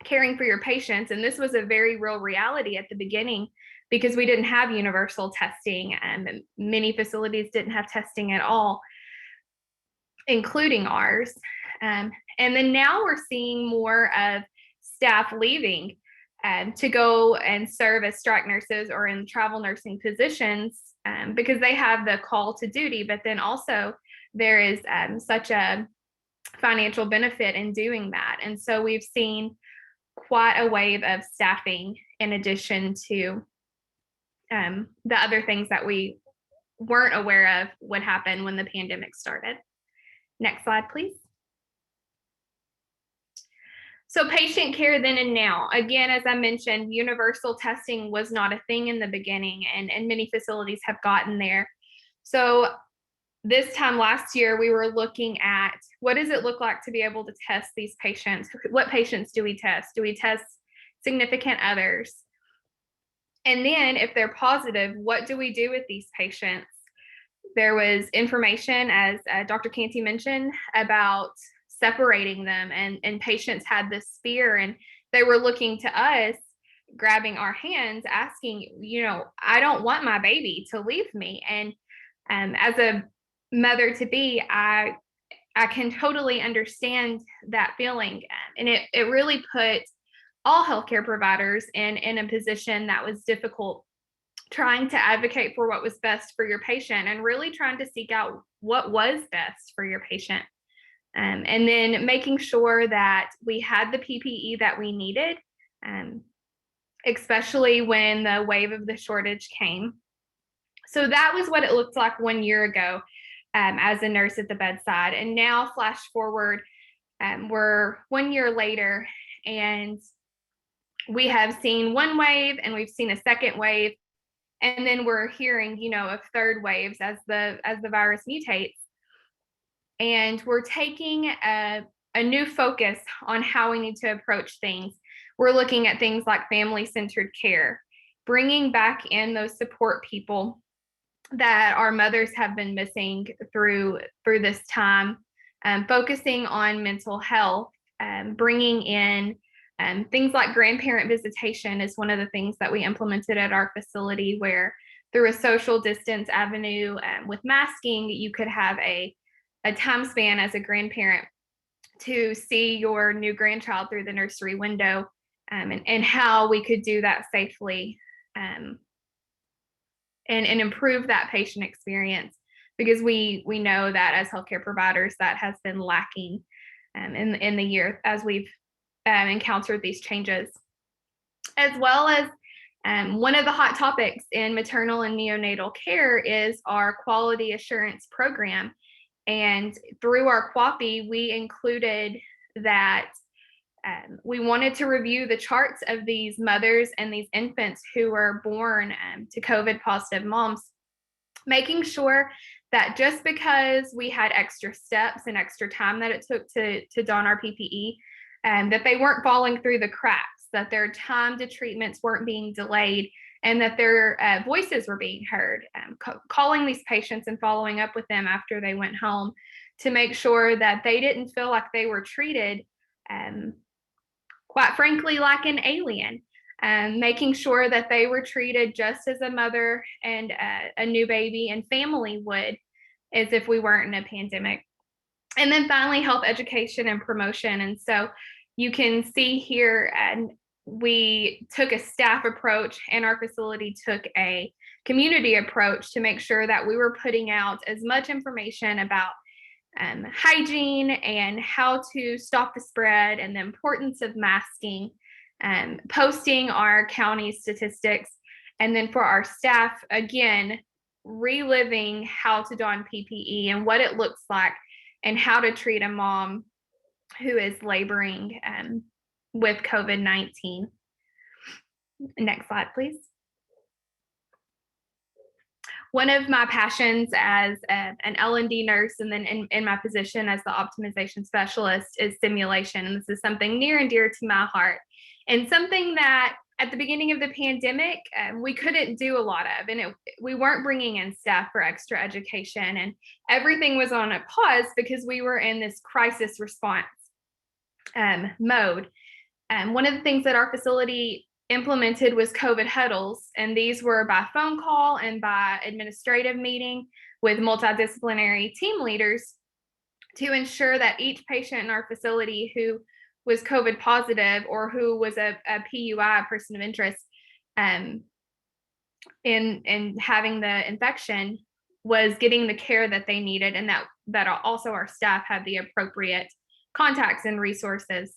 caring for your patients? And this was a very real reality at the beginning because we didn't have universal testing, and many facilities didn't have testing at all, including ours. And then now we're seeing more of staff leaving to go and serve as strike nurses or in travel nursing positions because they have the call to duty, but then also there is such a financial benefit in doing that. And so we've seen quite a wave of staffing in addition to the other things that we weren't aware of would happen when the pandemic started. Next slide, please. So patient care then and now. Again, as I mentioned, universal testing was not a thing in the beginning, and many facilities have gotten there. So this time last year, we were looking at what does it look like to be able to test these patients? What patients do we test? Do we test significant others? And then if they're positive, what do we do with these patients? There was information, as Dr. Canty mentioned, about separating them, and patients had this fear, and they were looking to us, grabbing our hands, asking, I don't want my baby to leave me. And as a mother to be, I can totally understand that feeling. And it really put all healthcare providers in a position that was difficult, trying to advocate for what was best for your patient and really trying to seek out what was best for your patient. And then making sure that we had the PPE that we needed, especially when the wave of the shortage came. So that was what it looked like 1 year ago as a nurse at the bedside. And now flash forward, we're 1 year later, and we have seen one wave and we've seen a second wave. And then we're hearing, of third waves as the virus mutates. And we're taking a new focus on how we need to approach things. We're looking at things like family-centered care, bringing back in those support people that our mothers have been missing through this time, focusing on mental health, bringing in things like grandparent visitation is one of the things that we implemented at our facility, where through a social distance avenue with masking, you could have a time span as a grandparent to see your new grandchild through the nursery window, and how we could do that safely and improve that patient experience, because we know that as healthcare providers that has been lacking in the year as we've encountered these changes. As well as one of the hot topics in maternal and neonatal care is our quality assurance program. And through our QAPI, we included that we wanted to review the charts of these mothers and these infants who were born to COVID positive moms, making sure that just because we had extra steps and extra time that it took to don our PPE, that they weren't falling through the cracks, that their time to treatments weren't being delayed, and that their voices were being heard, calling these patients and following up with them after they went home to make sure that they didn't feel like they were treated, quite frankly, like an alien, making sure that they were treated just as a mother and a new baby and family would, as if we weren't in a pandemic. And then finally, health education and promotion. And so you can see here, and we took a staff approach, and our facility took a community approach to make sure that we were putting out as much information about hygiene and how to stop the spread and the importance of masking, posting our county statistics, and then for our staff, again, reliving how to don PPE and what it looks like and how to treat a mom who is laboring with COVID-19. Next slide, please. one of my passions as an L&D nurse, and then in my position as the optimization specialist, is simulation. And this is something near and dear to my heart, and something that at the beginning of the pandemic, we couldn't do a lot of, and we weren't bringing in staff for extra education, and everything was on a pause because we were in this crisis response mode. One of the things that our facility implemented was COVID huddles, and these were by phone call and by administrative meeting with multidisciplinary team leaders to ensure that each patient in our facility who was COVID positive or who was a PUI, a person of interest, in having the infection, was getting the care that they needed, and that also our staff had the appropriate contacts and resources.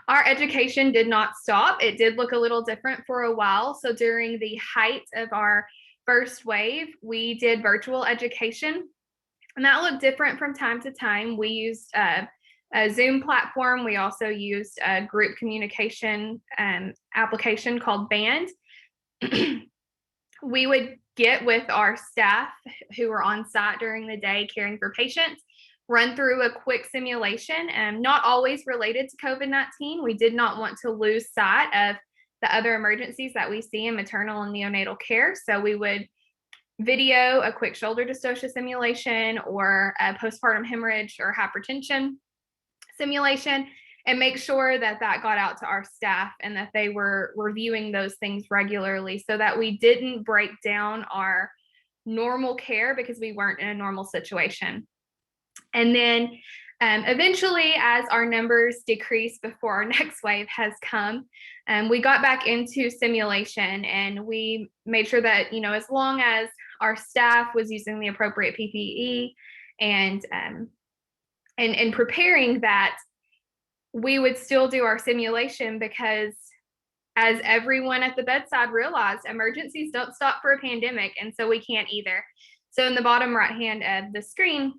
Our education did not stop. It did look a little different for a while. So during the height of our first wave, we did virtual education, and that looked different from time to time. We used a Zoom platform. We also used a group communication application called Band. We would get with our staff who were on site during the day caring for patients, run through a quick simulation, not always related to COVID-19. We did not want to lose sight of the other emergencies that we see in maternal and neonatal care. So we would video a quick shoulder dystocia simulation or a postpartum hemorrhage or hypertension simulation, and make sure that got out to our staff and that they were reviewing those things regularly so that we didn't break down our normal care because we weren't in a normal situation. And then eventually, as our numbers decreased before our next wave has come, we got back into simulation, and we made sure that, as long as our staff was using the appropriate PPE and preparing that, we would still do our simulation, because as everyone at the bedside realized, emergencies don't stop for a pandemic, and so we can't either. So in the bottom right hand of the screen,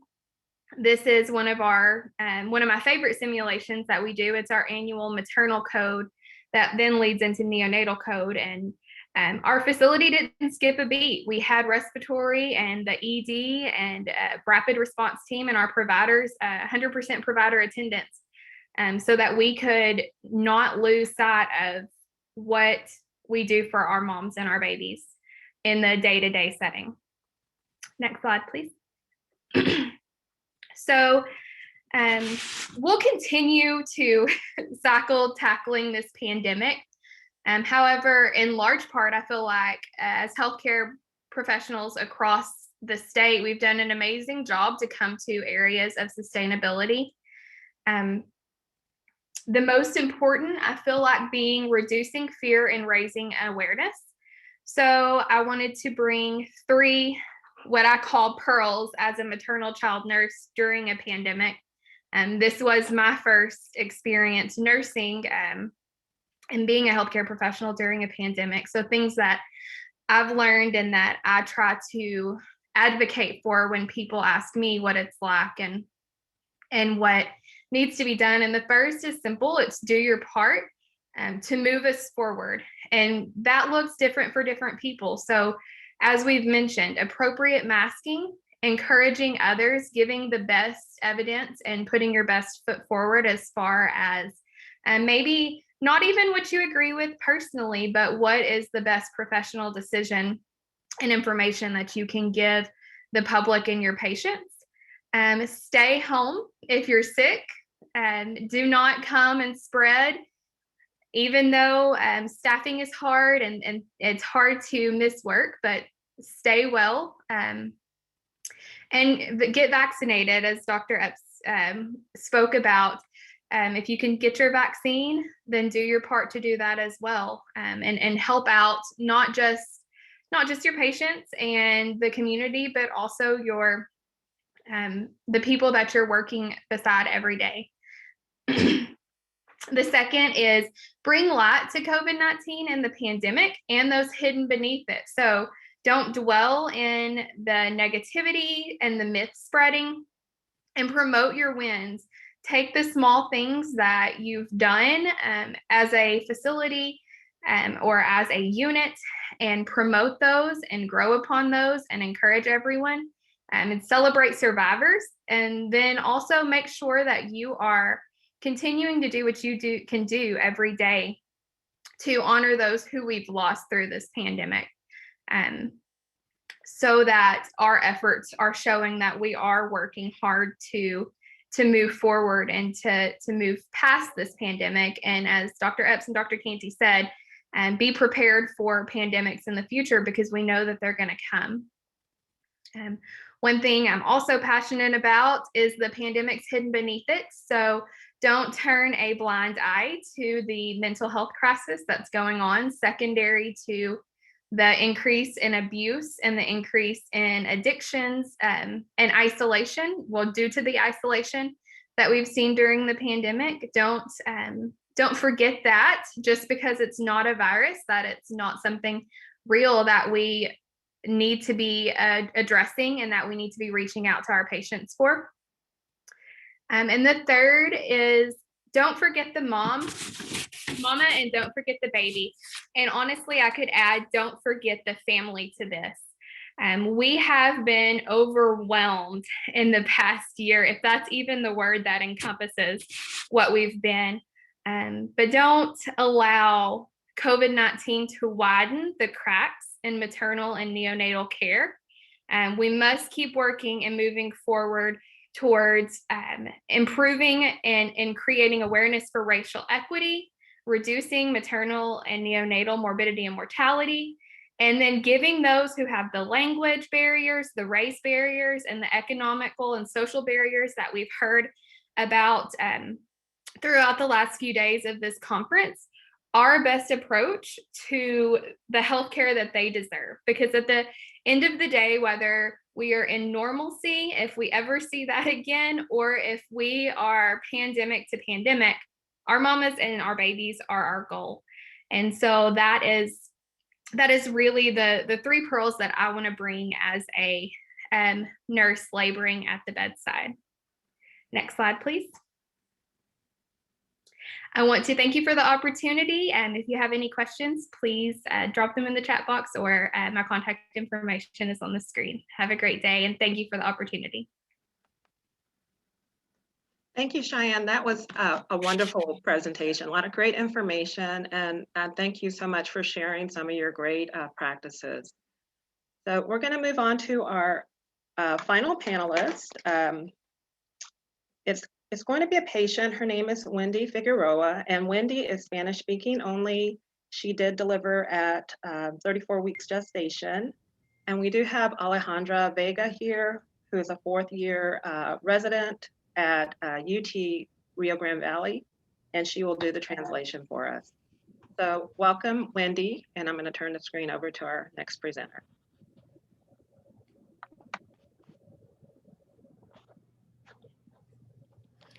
this is one of my favorite simulations that we do. It's our annual maternal code that then leads into neonatal code. And our facility didn't skip a beat. We had respiratory and the ED and rapid response team and our providers, 100% provider attendance, so that we could not lose sight of what we do for our moms and our babies in the day-to-day setting. Next slide, please. So we'll continue to tackling this pandemic. However, in large part, I feel like as healthcare professionals across the state, we've done an amazing job to come to areas of sustainability. The most important, I feel like, being reducing fear and raising awareness. So I wanted to bring 3 what I call pearls as a maternal child nurse during a pandemic. This was my first experience nursing and being a healthcare professional during a pandemic. So things that I've learned and that I try to advocate for when people ask me what it's like and what needs to be done. And the first is simple. It's do your part to move us forward. And that looks different for different people. So as we've mentioned, appropriate masking, encouraging others, giving the best evidence, and putting your best foot forward as far as maybe not even what you agree with personally, but what is the best professional decision and information that you can give the public and your patients. Stay home if you're sick, and do not come and spread. Even though staffing is hard and it's hard to miss work, but stay well and get vaccinated, as Dr. Epps spoke about. If you can get your vaccine, then do your part to do that as well, and help out not just your patients and the community, but also your the people that you're working beside every day. The second is bring light to COVID-19 and the pandemic and those hidden beneath it. So don't dwell in the negativity and the myth spreading, and promote your wins. Take the small things that you've done as a facility or as a unit and promote those and grow upon those and encourage everyone and celebrate survivors. And then also make sure that you are continuing to do what you can do every day to honor those who we've lost through this pandemic. So that our efforts are showing that we are working hard to move forward and to move past this pandemic. And as Dr. Epps and Dr. Canty said, be prepared for pandemics in the future because we know that they're going to come. One thing I'm also passionate about is the pandemic's hidden beneath it. So don't turn a blind eye to the mental health crisis that's going on, secondary to the increase in abuse and the increase in addictions and isolation. Well, due to the isolation that we've seen during the pandemic, don't forget that just because it's not a virus, that it's not something real that we need to be addressing and that we need to be reaching out to our patients for. And the third is don't forget the mama, and don't forget the baby. And honestly, I could add, don't forget the family to this. We have been overwhelmed in the past year, if that's even the word that encompasses what we've been. But don't allow COVID-19 to widen the cracks in maternal and neonatal care. We must keep working and moving forward towards improving and creating awareness for racial equity, reducing maternal and neonatal morbidity and mortality, and then giving those who have the language barriers, the race barriers, and the economical and social barriers that we've heard about throughout the last few days of this conference, our best approach to the healthcare that they deserve. Because at the end of the day, whether we are in normalcy, if we ever see that again, or if we are pandemic to pandemic, our mamas and our babies are our goal. And so that is really the three pearls that I want to bring as a nurse laboring at the bedside. Next slide, please. I want to thank you for the opportunity. And if you have any questions, please drop them in the chat box, or my contact information is on the screen. Have a great day, and thank you for the opportunity. Thank you, Cheyenne. That was a wonderful presentation, a lot of great information, and thank you so much for sharing some of your great practices. So we're going to move on to our final panelist. It's going to be a patient. Her name is Wendy Figueroa, and Wendy is Spanish speaking only. She did deliver at 34 weeks gestation. And we do have Alejandra Vega here, who is a fourth year resident at UT Rio Grande Valley, and she will do the translation for us. So welcome, Wendy, and I'm going to turn the screen over to our next presenter.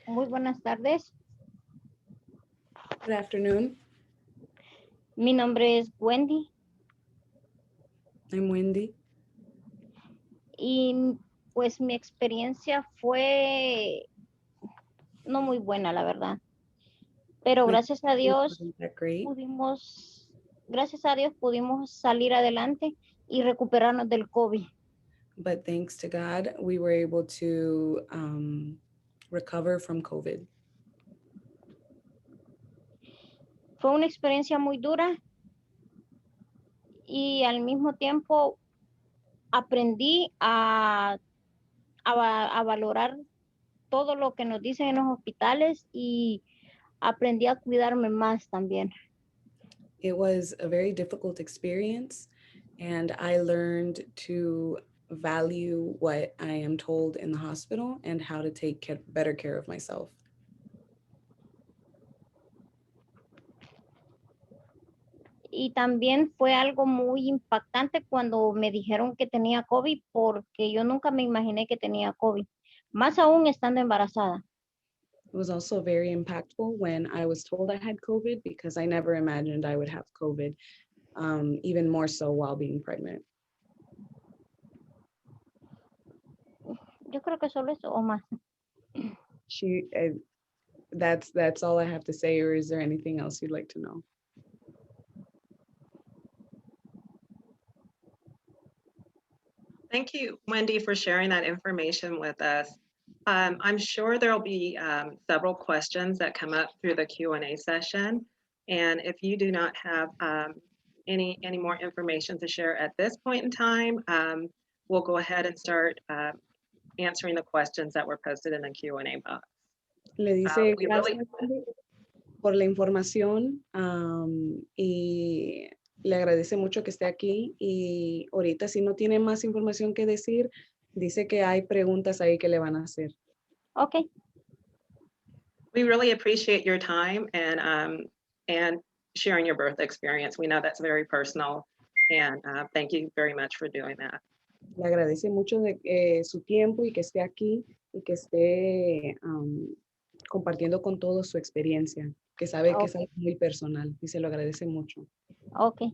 Muy buenas tardes. Good afternoon. Mi nombre es Wendy I'm Wendy. y pues mi experiencia fue no muy buena, la verdad. Pero gracias a Dios pudimos salir adelante y recuperarnos del COVID. But thanks to God, we were able to recover from COVID. Fue una experiencia muy dura y al mismo tiempo aprendí a valorar todo lo que nos dicen en los hospitales y aprendí a cuidarme más también. It was a very difficult experience, and I learned to value what I am told in the hospital and how to take better care of myself. Y también fue algo muy impactante cuando me dijeron que tenía COVID, porque yo nunca me imaginé que tenía COVID, más aún estando embarazada. It was also very impactful when I was told I had COVID, because I never imagined I would have COVID, even more so while being pregnant. Yo creo que solo eso o más. That's all I have to say, or is there anything else you'd like to know? Thank you, Wendy, for sharing that information with us. I'm sure there'll be several questions that come up through the Q&A session. And if you do not have any more information to share at this point in time, we'll go ahead and start answering the questions that were posted in the Q&A box. Le dice We gracias really- por la información y le agradece mucho que esté aquí. Y ahorita si no tiene más información que decir, dice que hay preguntas ahí que le van a hacer. Okay. We really appreciate your time and sharing your birth experience. We know that's very personal, and thank you very much for doing that. Le agradece mucho de su tiempo y que esté aquí y que esté compartiendo con todos su experiencia, que sabe que es algo muy personal y se lo agradece mucho. Okay.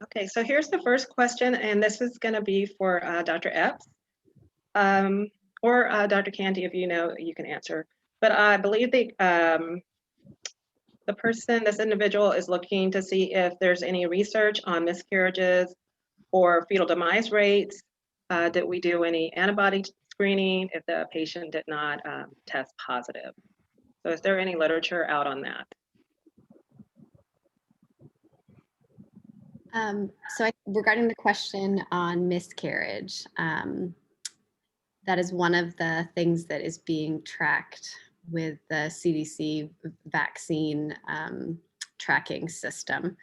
Okay, so here's the first question, and this is going to be for Dr. Epps, or Dr. Canty, if you know, you can answer. But I believe the person, this individual, is looking to see if there's any research on miscarriages or fetal demise rates. Did we do any antibody screening if the patient did not test positive? So is there any literature out on that? Regarding the question on miscarriage, that is one of the things that is being tracked with the CDC vaccine tracking system.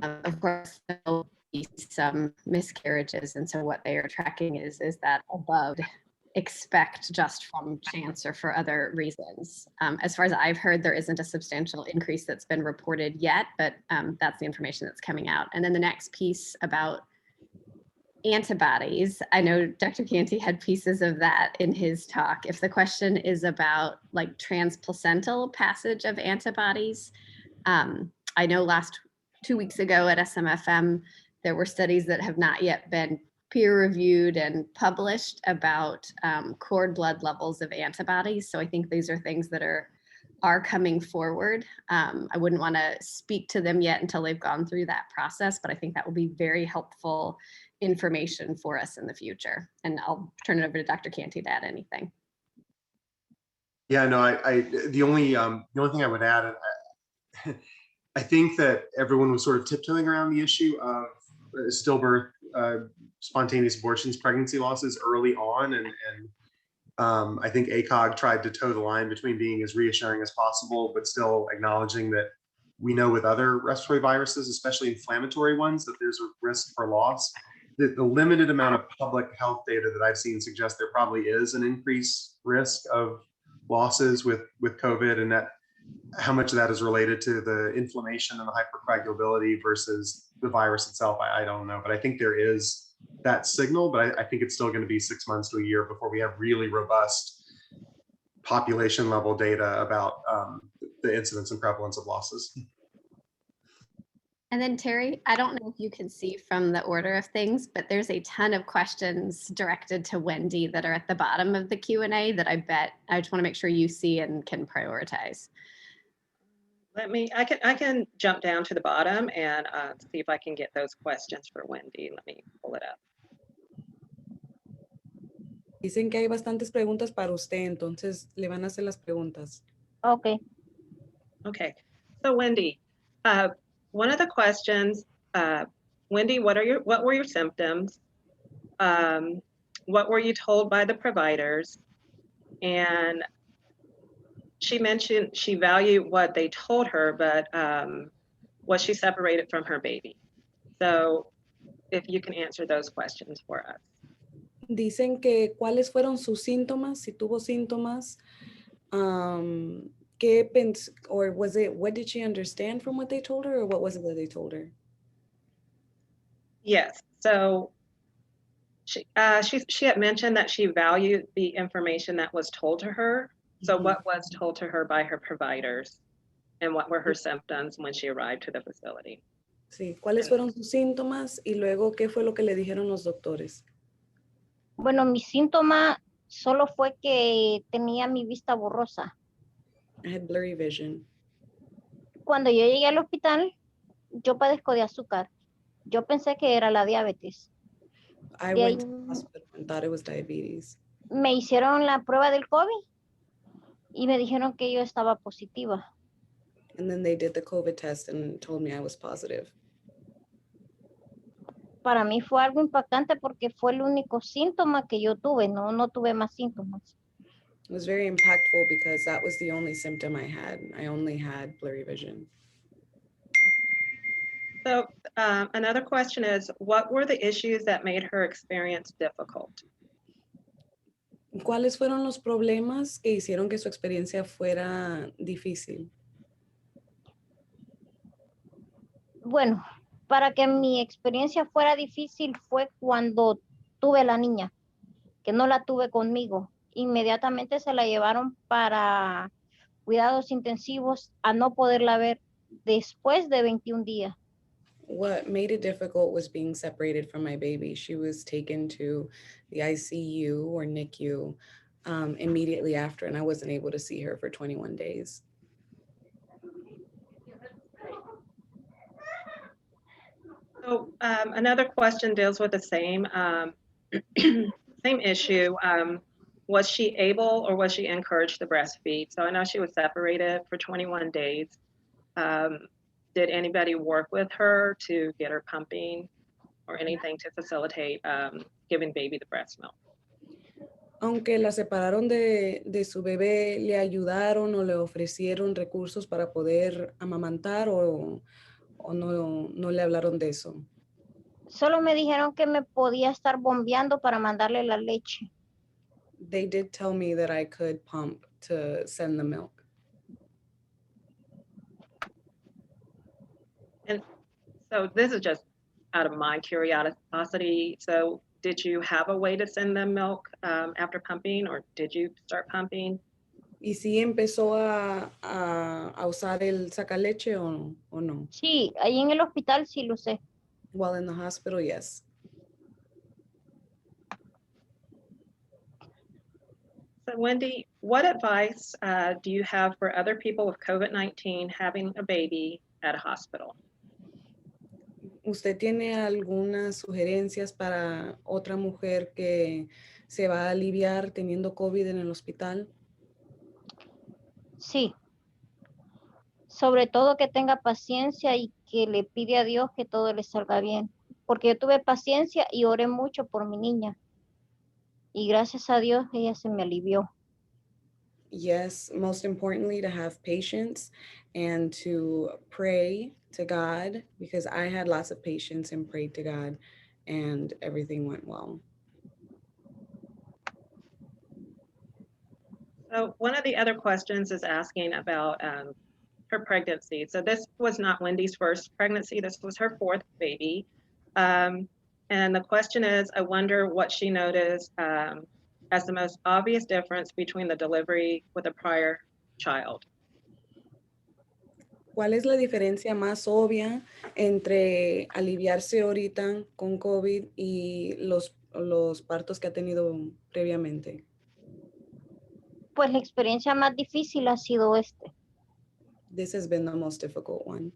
Of course, there will be some miscarriages, and so what they are tracking is that above expect just from chance or for other reasons. As far as I've heard, there isn't a substantial increase that's been reported yet, but that's the information that's coming out. And then the next piece about antibodies, I know Dr. Canty had pieces of that in his talk. If the question is about like transplacental passage of antibodies, I know 2 weeks ago at SMFM, there were studies that have not yet been peer-reviewed and published about cord blood levels of antibodies. So I think these are things that are coming forward. I wouldn't want to speak to them yet until they've gone through that process, but I think that will be very helpful information for us in the future. And I'll turn it over to Dr. Canty to add anything. Yeah, no, the only thing I would add, I think that everyone was sort of tiptoeing around the issue of stillbirth, spontaneous abortions, pregnancy losses early on, and I think ACOG tried to toe the line between being as reassuring as possible, but still acknowledging that we know with other respiratory viruses, especially inflammatory ones, that there's a risk for loss. The limited amount of public health data that I've seen suggests there probably is an increased risk of losses with COVID, and that how much of that is related to the inflammation and the hypercoagulability versus the virus itself, I don't know. But I think there is that signal, but I think it's still going to be 6 months to a year before we have really robust population level data about the incidence and prevalence of losses. And then Terry, I don't know if you can see from the order of things, but there's a ton of questions directed to Wendy that are at the bottom of the Q&A that I just want to make sure you see and can prioritize. I can jump down to the bottom and see if I can get those questions for Wendy. Let me pull it up. Dicen que hay bastantes preguntas para usted, entonces le van a hacer las preguntas. Okay. Okay, so Wendy, one of the questions, Wendy, what were your symptoms? What were you told by the providers? And she mentioned she valued what they told her, but was she separated from her baby? So if you can answer those questions for us. Dicen que cuáles fueron sus síntomas, si tuvo síntomas, or was it, what did she understand from what they told her, or what was it that they told her? Yes, so she had mentioned that she valued the information that was told to her. So what was told to her by her providers, and what were her symptoms when she arrived to the facility? Sí, ¿cuáles fueron sus síntomas y luego qué fue lo que le dijeron los doctores? Bueno, mi síntoma solo fue que tenía mi vista borrosa. I had blurry vision. Cuando yo llegué al hospital, yo padezco de azúcar. Yo pensé que era la diabetes. I De went ahí to the hospital and thought it was diabetes. me hicieron la prueba del COVID y me dijeron que yo estaba positiva. And then they did the COVID test and told me I was positive. Para mí fue algo impactante porque fue el único síntoma que yo tuve, no tuve más síntomas. It was very impactful because that was the only symptom I had. I only had blurry vision. So another question is, what were the issues that made her experience difficult? ¿Cuáles fueron los problemas que hicieron que su experiencia fuera difícil? Bueno, para que mi experiencia fuera difícil fue cuando tuve la niña, que no la tuve conmigo. Inmediatamente se la llevaron para cuidados intensivos a no poderla ver después de 21 días. What made it difficult was being separated from my baby. She was taken to the ICU or NICU immediately after, and I wasn't able to see her for 21 days. So another question deals with the same same issue. Was she able or was she encouraged to breastfeed? So I know she was separated for 21 days. Did anybody work with her to get her pumping or anything to facilitate giving baby the breast milk? Aunque la separaron de su bebé, ¿le ayudaron o le ofrecieron recursos para poder amamantar o no le hablaron de eso? Solo me dijeron que me podía estar bombeando para mandarle la leche. They did tell me that I could pump to send the milk. And so this is just out of my curiosity. So did you have a way to send them milk after pumping, or did you start pumping? ¿Y si empezó a usar el sacaleche o no? Sí, ahí en el hospital sí lo sé. While in the hospital, yes. So Wendy, what advice do you have for other people with COVID-19 having a baby at a hospital? ¿Usted tiene algunas sugerencias para otra mujer que se va a aliviar teniendo COVID en el hospital? Sí. Sobre todo que tenga paciencia y que le pide a Dios que todo le salga bien. Porque yo tuve paciencia y oré mucho por mi niña. Y gracias a Dios ella se me alivió. Yes, most importantly, to have patience and to pray to God, because I had lots of patience and prayed to God and everything went well. So one of the other questions is asking about her pregnancy. So this was not Wendy's first pregnancy. This was her fourth baby. And the question is, I wonder what she noticed as the most obvious difference between the delivery with a prior child. ¿Cuál es la diferencia más obvia entre aliviarse ahorita con COVID y los partos que ha tenido previamente? Pues la experiencia más difícil ha sido este. This has been the most difficult one.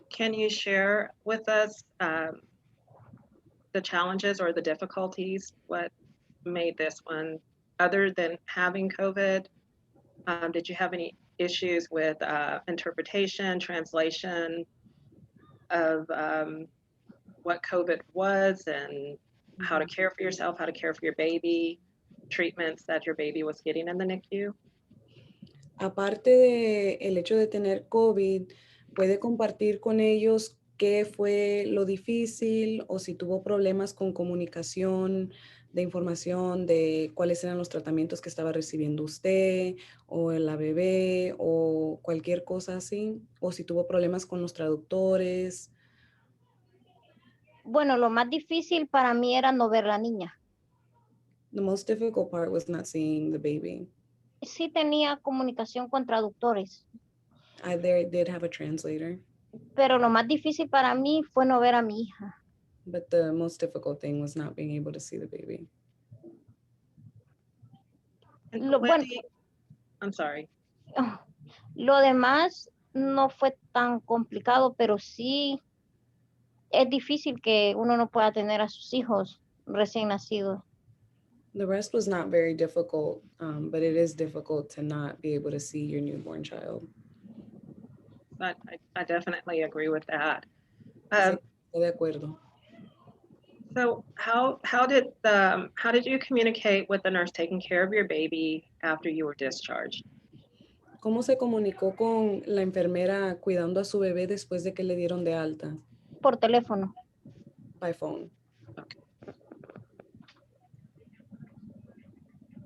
Can you share with us the challenges or the difficulties? What made this one, other than having COVID? Did you have any issues with interpretation, translation of what COVID was and how to care for yourself, how to care for your baby, treatments that your baby was getting in the NICU? Aparte de el hecho de tener COVID, ¿puede compartir con ellos qué fue lo difícil o si tuvo problemas con comunicación de información de cuáles eran los tratamientos que estaba recibiendo usted o la bebé o cualquier cosa así? O si tuvo problemas con los traductores. Bueno, lo más difícil para mí era no ver la niña. The most difficult part was not seeing the baby. Sí tenía comunicación con traductores, I did have a translator, pero lo más difícil para mí fue no ver a mi hija. but the most difficult thing was not being able to see the baby. And Lo, bueno, Wendy, I'm sorry. lo demás no fue tan complicado, pero sí es difícil que uno no pueda tener a sus hijos recién nacidos. The rest was not very difficult, but it is difficult to not be able to see your newborn child. But I definitely agree with that. Sí, estoy de acuerdo. So how did you communicate with the nurse taking care of your baby after you were discharged? ¿Cómo se comunicó con la enfermera cuidando a su bebé después de que le dieron de alta? Por teléfono. By phone.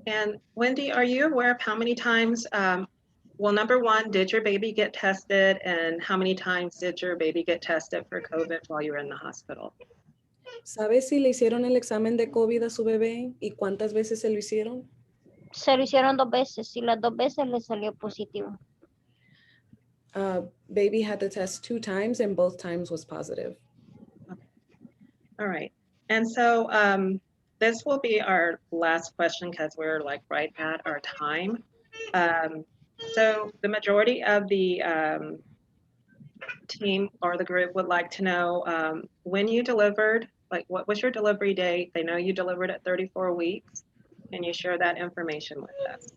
And Wendy, are you aware of how many times, well, number one, did your baby get tested, and how many times did your baby get tested for COVID while you were in the hospital? ¿Sabes si le hicieron el examen de COVID a su bebé y cuántas veces se lo hicieron? Se lo hicieron 2 veces y las 2 veces le salió positivo. Baby had the test 2 times and both times was positive. Okay. All right. And so this will be our last question because we're like right at our time. So the majority of the team or the group would like to know when you delivered, like what was your delivery date? They know you delivered at 34 weeks. Can you share that information with us?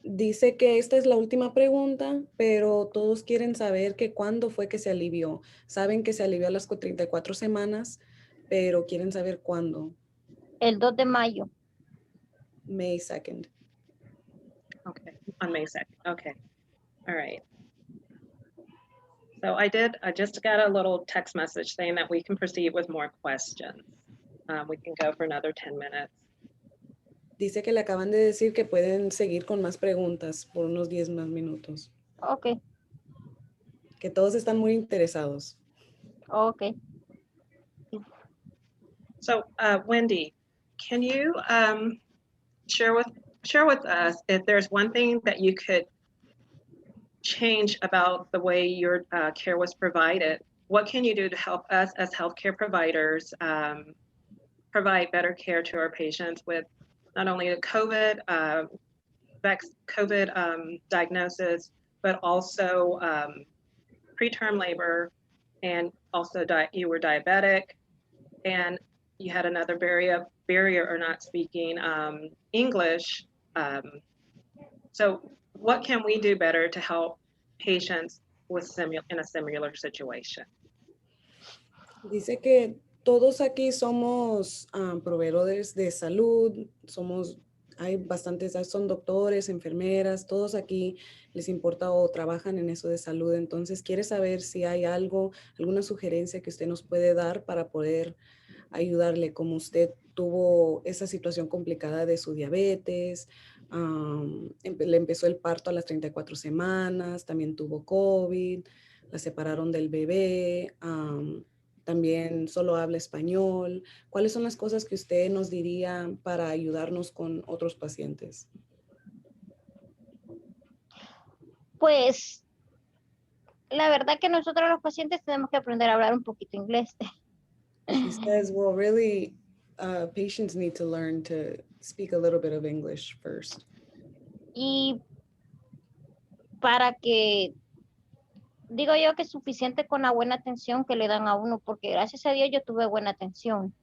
Dice que esta es la última pregunta, pero todos quieren saber que cuándo fue que se alivió. Saben que se alivió a las 34 semanas, pero quieren saber cuándo. El 2 de mayo. May 2nd. Okay, on May 2nd. Okay, all right. So I just got a little text message saying that we can proceed with more questions. We can go for another 10 minutes. Dice que le acaban de decir que pueden seguir con más preguntas por unos 10 más minutos. Ok. Que todos están muy interesados. Ok. So Wendy, can you share with us if there's one thing that you could change about the way your care was provided? What can you do to help us as healthcare providers provide better care to our patients with not only the COVID diagnosis, but also preterm labor, and also you were diabetic, and you had another barrier or not speaking English. So what can we do better to help patients in a similar situation? Dice que todos aquí somos proveedores de salud, hay bastantes, son doctores, enfermeras, todos aquí les importa o trabajan en eso de salud. Entonces quiere saber si hay alguna sugerencia que usted nos puede dar para poder ayudarle, como usted tuvo esa situación complicada de su diabetes, le empezó el parto a las 34 semanas, también tuvo COVID, la separaron del bebé, también solo habla español. ¿Cuáles son las cosas que usted nos diría para ayudarnos con otros pacientes? Pues la verdad que nosotros los pacientes tenemos que aprender a hablar un poquito inglés. She says, well, really, patients need to learn to speak a little bit of English first. Y para que, digo yo que es suficiente con la buena atención que le dan a uno, porque gracias a Dios yo tuve buena atención.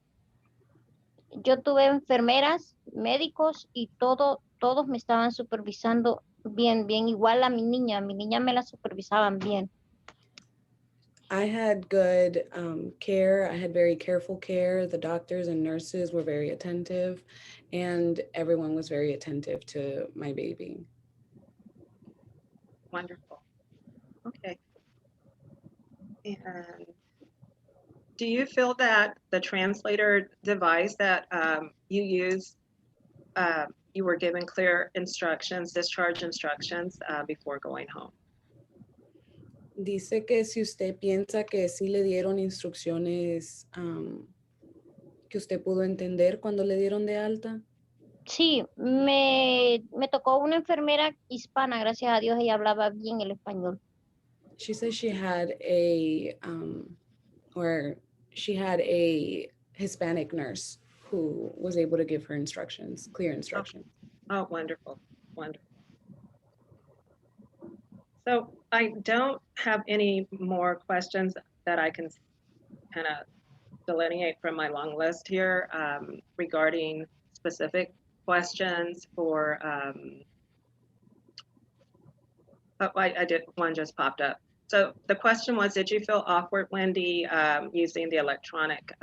Yo tuve enfermeras, médicos y todos me estaban supervisando bien, igual a mi niña me la supervisaban bien. I had good care. I had very careful care. The doctors and nurses were very attentive, and everyone was very attentive to my baby. Wonderful. Okay. And do you feel that the translator device that you use, you were given clear instructions, discharge instructions before going home? Dice que si usted piensa que sí le dieron instrucciones que usted pudo entender cuando le dieron de alta. Sí, me tocó una enfermera hispana, gracias a Dios, ella hablaba bien el español. She says she had a Hispanic nurse who was able to give her instructions, clear instructions. Oh, wonderful, wonderful. So I don't have any more questions that I can kind of delineate from my long list here regarding specific questions for, oh, I did, one just popped up. So the question was, did you feel awkward, Wendy, using the electronic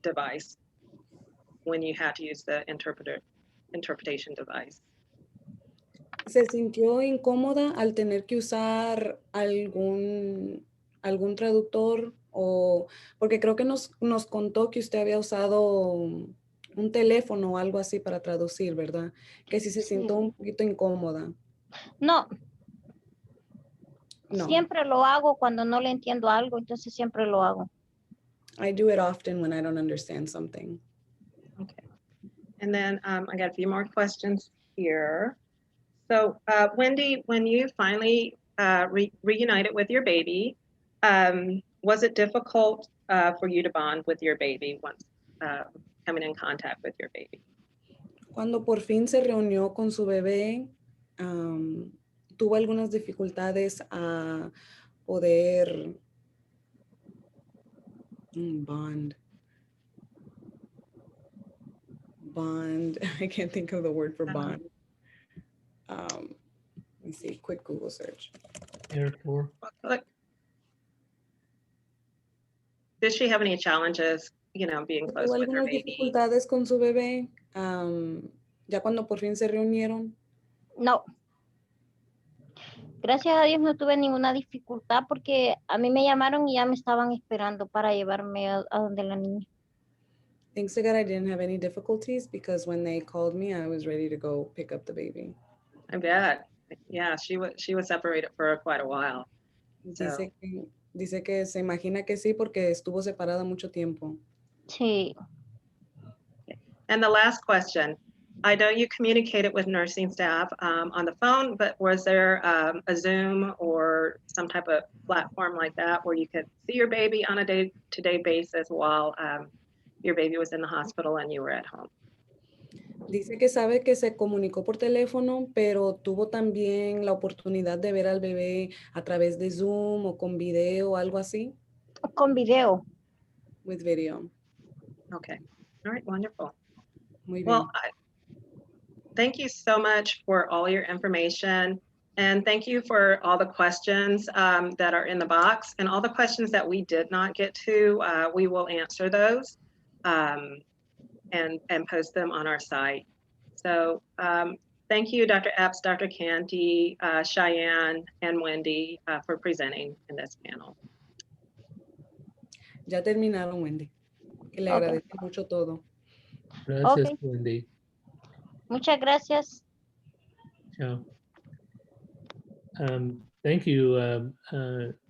device when you had to use the interpretation device? ¿Se sintió incómoda al tener que usar algún traductor? O, porque creo que nos contó que usted había usado un teléfono o algo así para traducir, ¿verdad? Que si se sintió un poquito incómoda. No, No, siempre lo hago cuando no le entiendo algo, entonces siempre lo hago. I do it often when I don't understand something. Okay. And then I got a few more questions here. So Wendy, when you finally reunited with your baby, was it difficult for you to bond with your baby once coming in contact with your baby? Cuando por fin se reunió con su bebé, tuvo algunas dificultades a poder bond. I can't think of the word for bond. Let me see, quick Google search. Therefore, Did she have any challenges, you know, being close Tuvo with her algunas baby? dificultades con su bebé, ya cuando por fin se reunieron. No. Gracias a Dios no tuve ninguna dificultad porque a mí me llamaron y ya me estaban esperando para llevarme a donde la niña. Thanks to God I didn't have any difficulties because when they called me, I was ready to go pick up the baby. I bet. Yeah, she was separated for quite a while. So. Dice que se imagina que sí porque estuvo separada mucho tiempo. Sí. And the last question, I know you communicated with nursing staff on the phone, but was there a Zoom or some type of platform like that where you could see your baby on a day-to-day basis while your baby was in the hospital and you were at home? Dice que sabe que se comunicó por teléfono, pero tuvo también la oportunidad de ver al bebé a través de Zoom o con video o algo así. Con video. With video. Okay. All right. Wonderful. Muy bien. Well, thank you so much for all your information. And thank you for all the questions that are in the box, and all the questions that we did not get to, we will answer those and post them on our site. So thank you, Dr. Epps, Dr. Canty, Cheyenne, and Wendy for presenting in this panel. Ya terminaron, Wendy. Que le agradezco mucho todo. gracias, Okay. Wendy. Muchas gracias. Ciao. Thank you,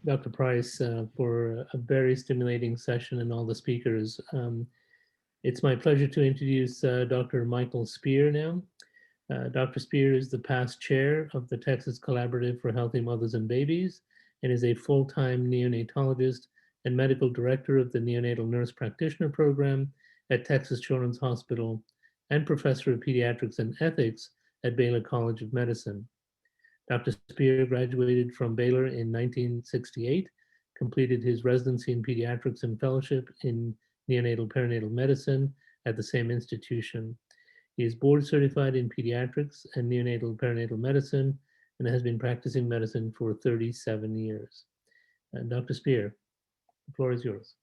Dr. Price, for a very stimulating session and all the speakers. It's my pleasure to introduce Dr. Michael Spear now. Dr. Spear is the past chair of the Texas Collaborative for Healthy Mothers and Babies and is a full-time neonatologist and medical director of the Neonatal Nurse Practitioner Program at Texas Children's Hospital and professor of pediatrics and ethics at Baylor College of Medicine. Dr. Spear graduated from Baylor in 1968, completed his residency in pediatrics and fellowship in neonatal perinatal medicine at the same institution. He is board certified in pediatrics and neonatal perinatal medicine and has been practicing medicine for 37 years. Dr. Spear, the floor is yours.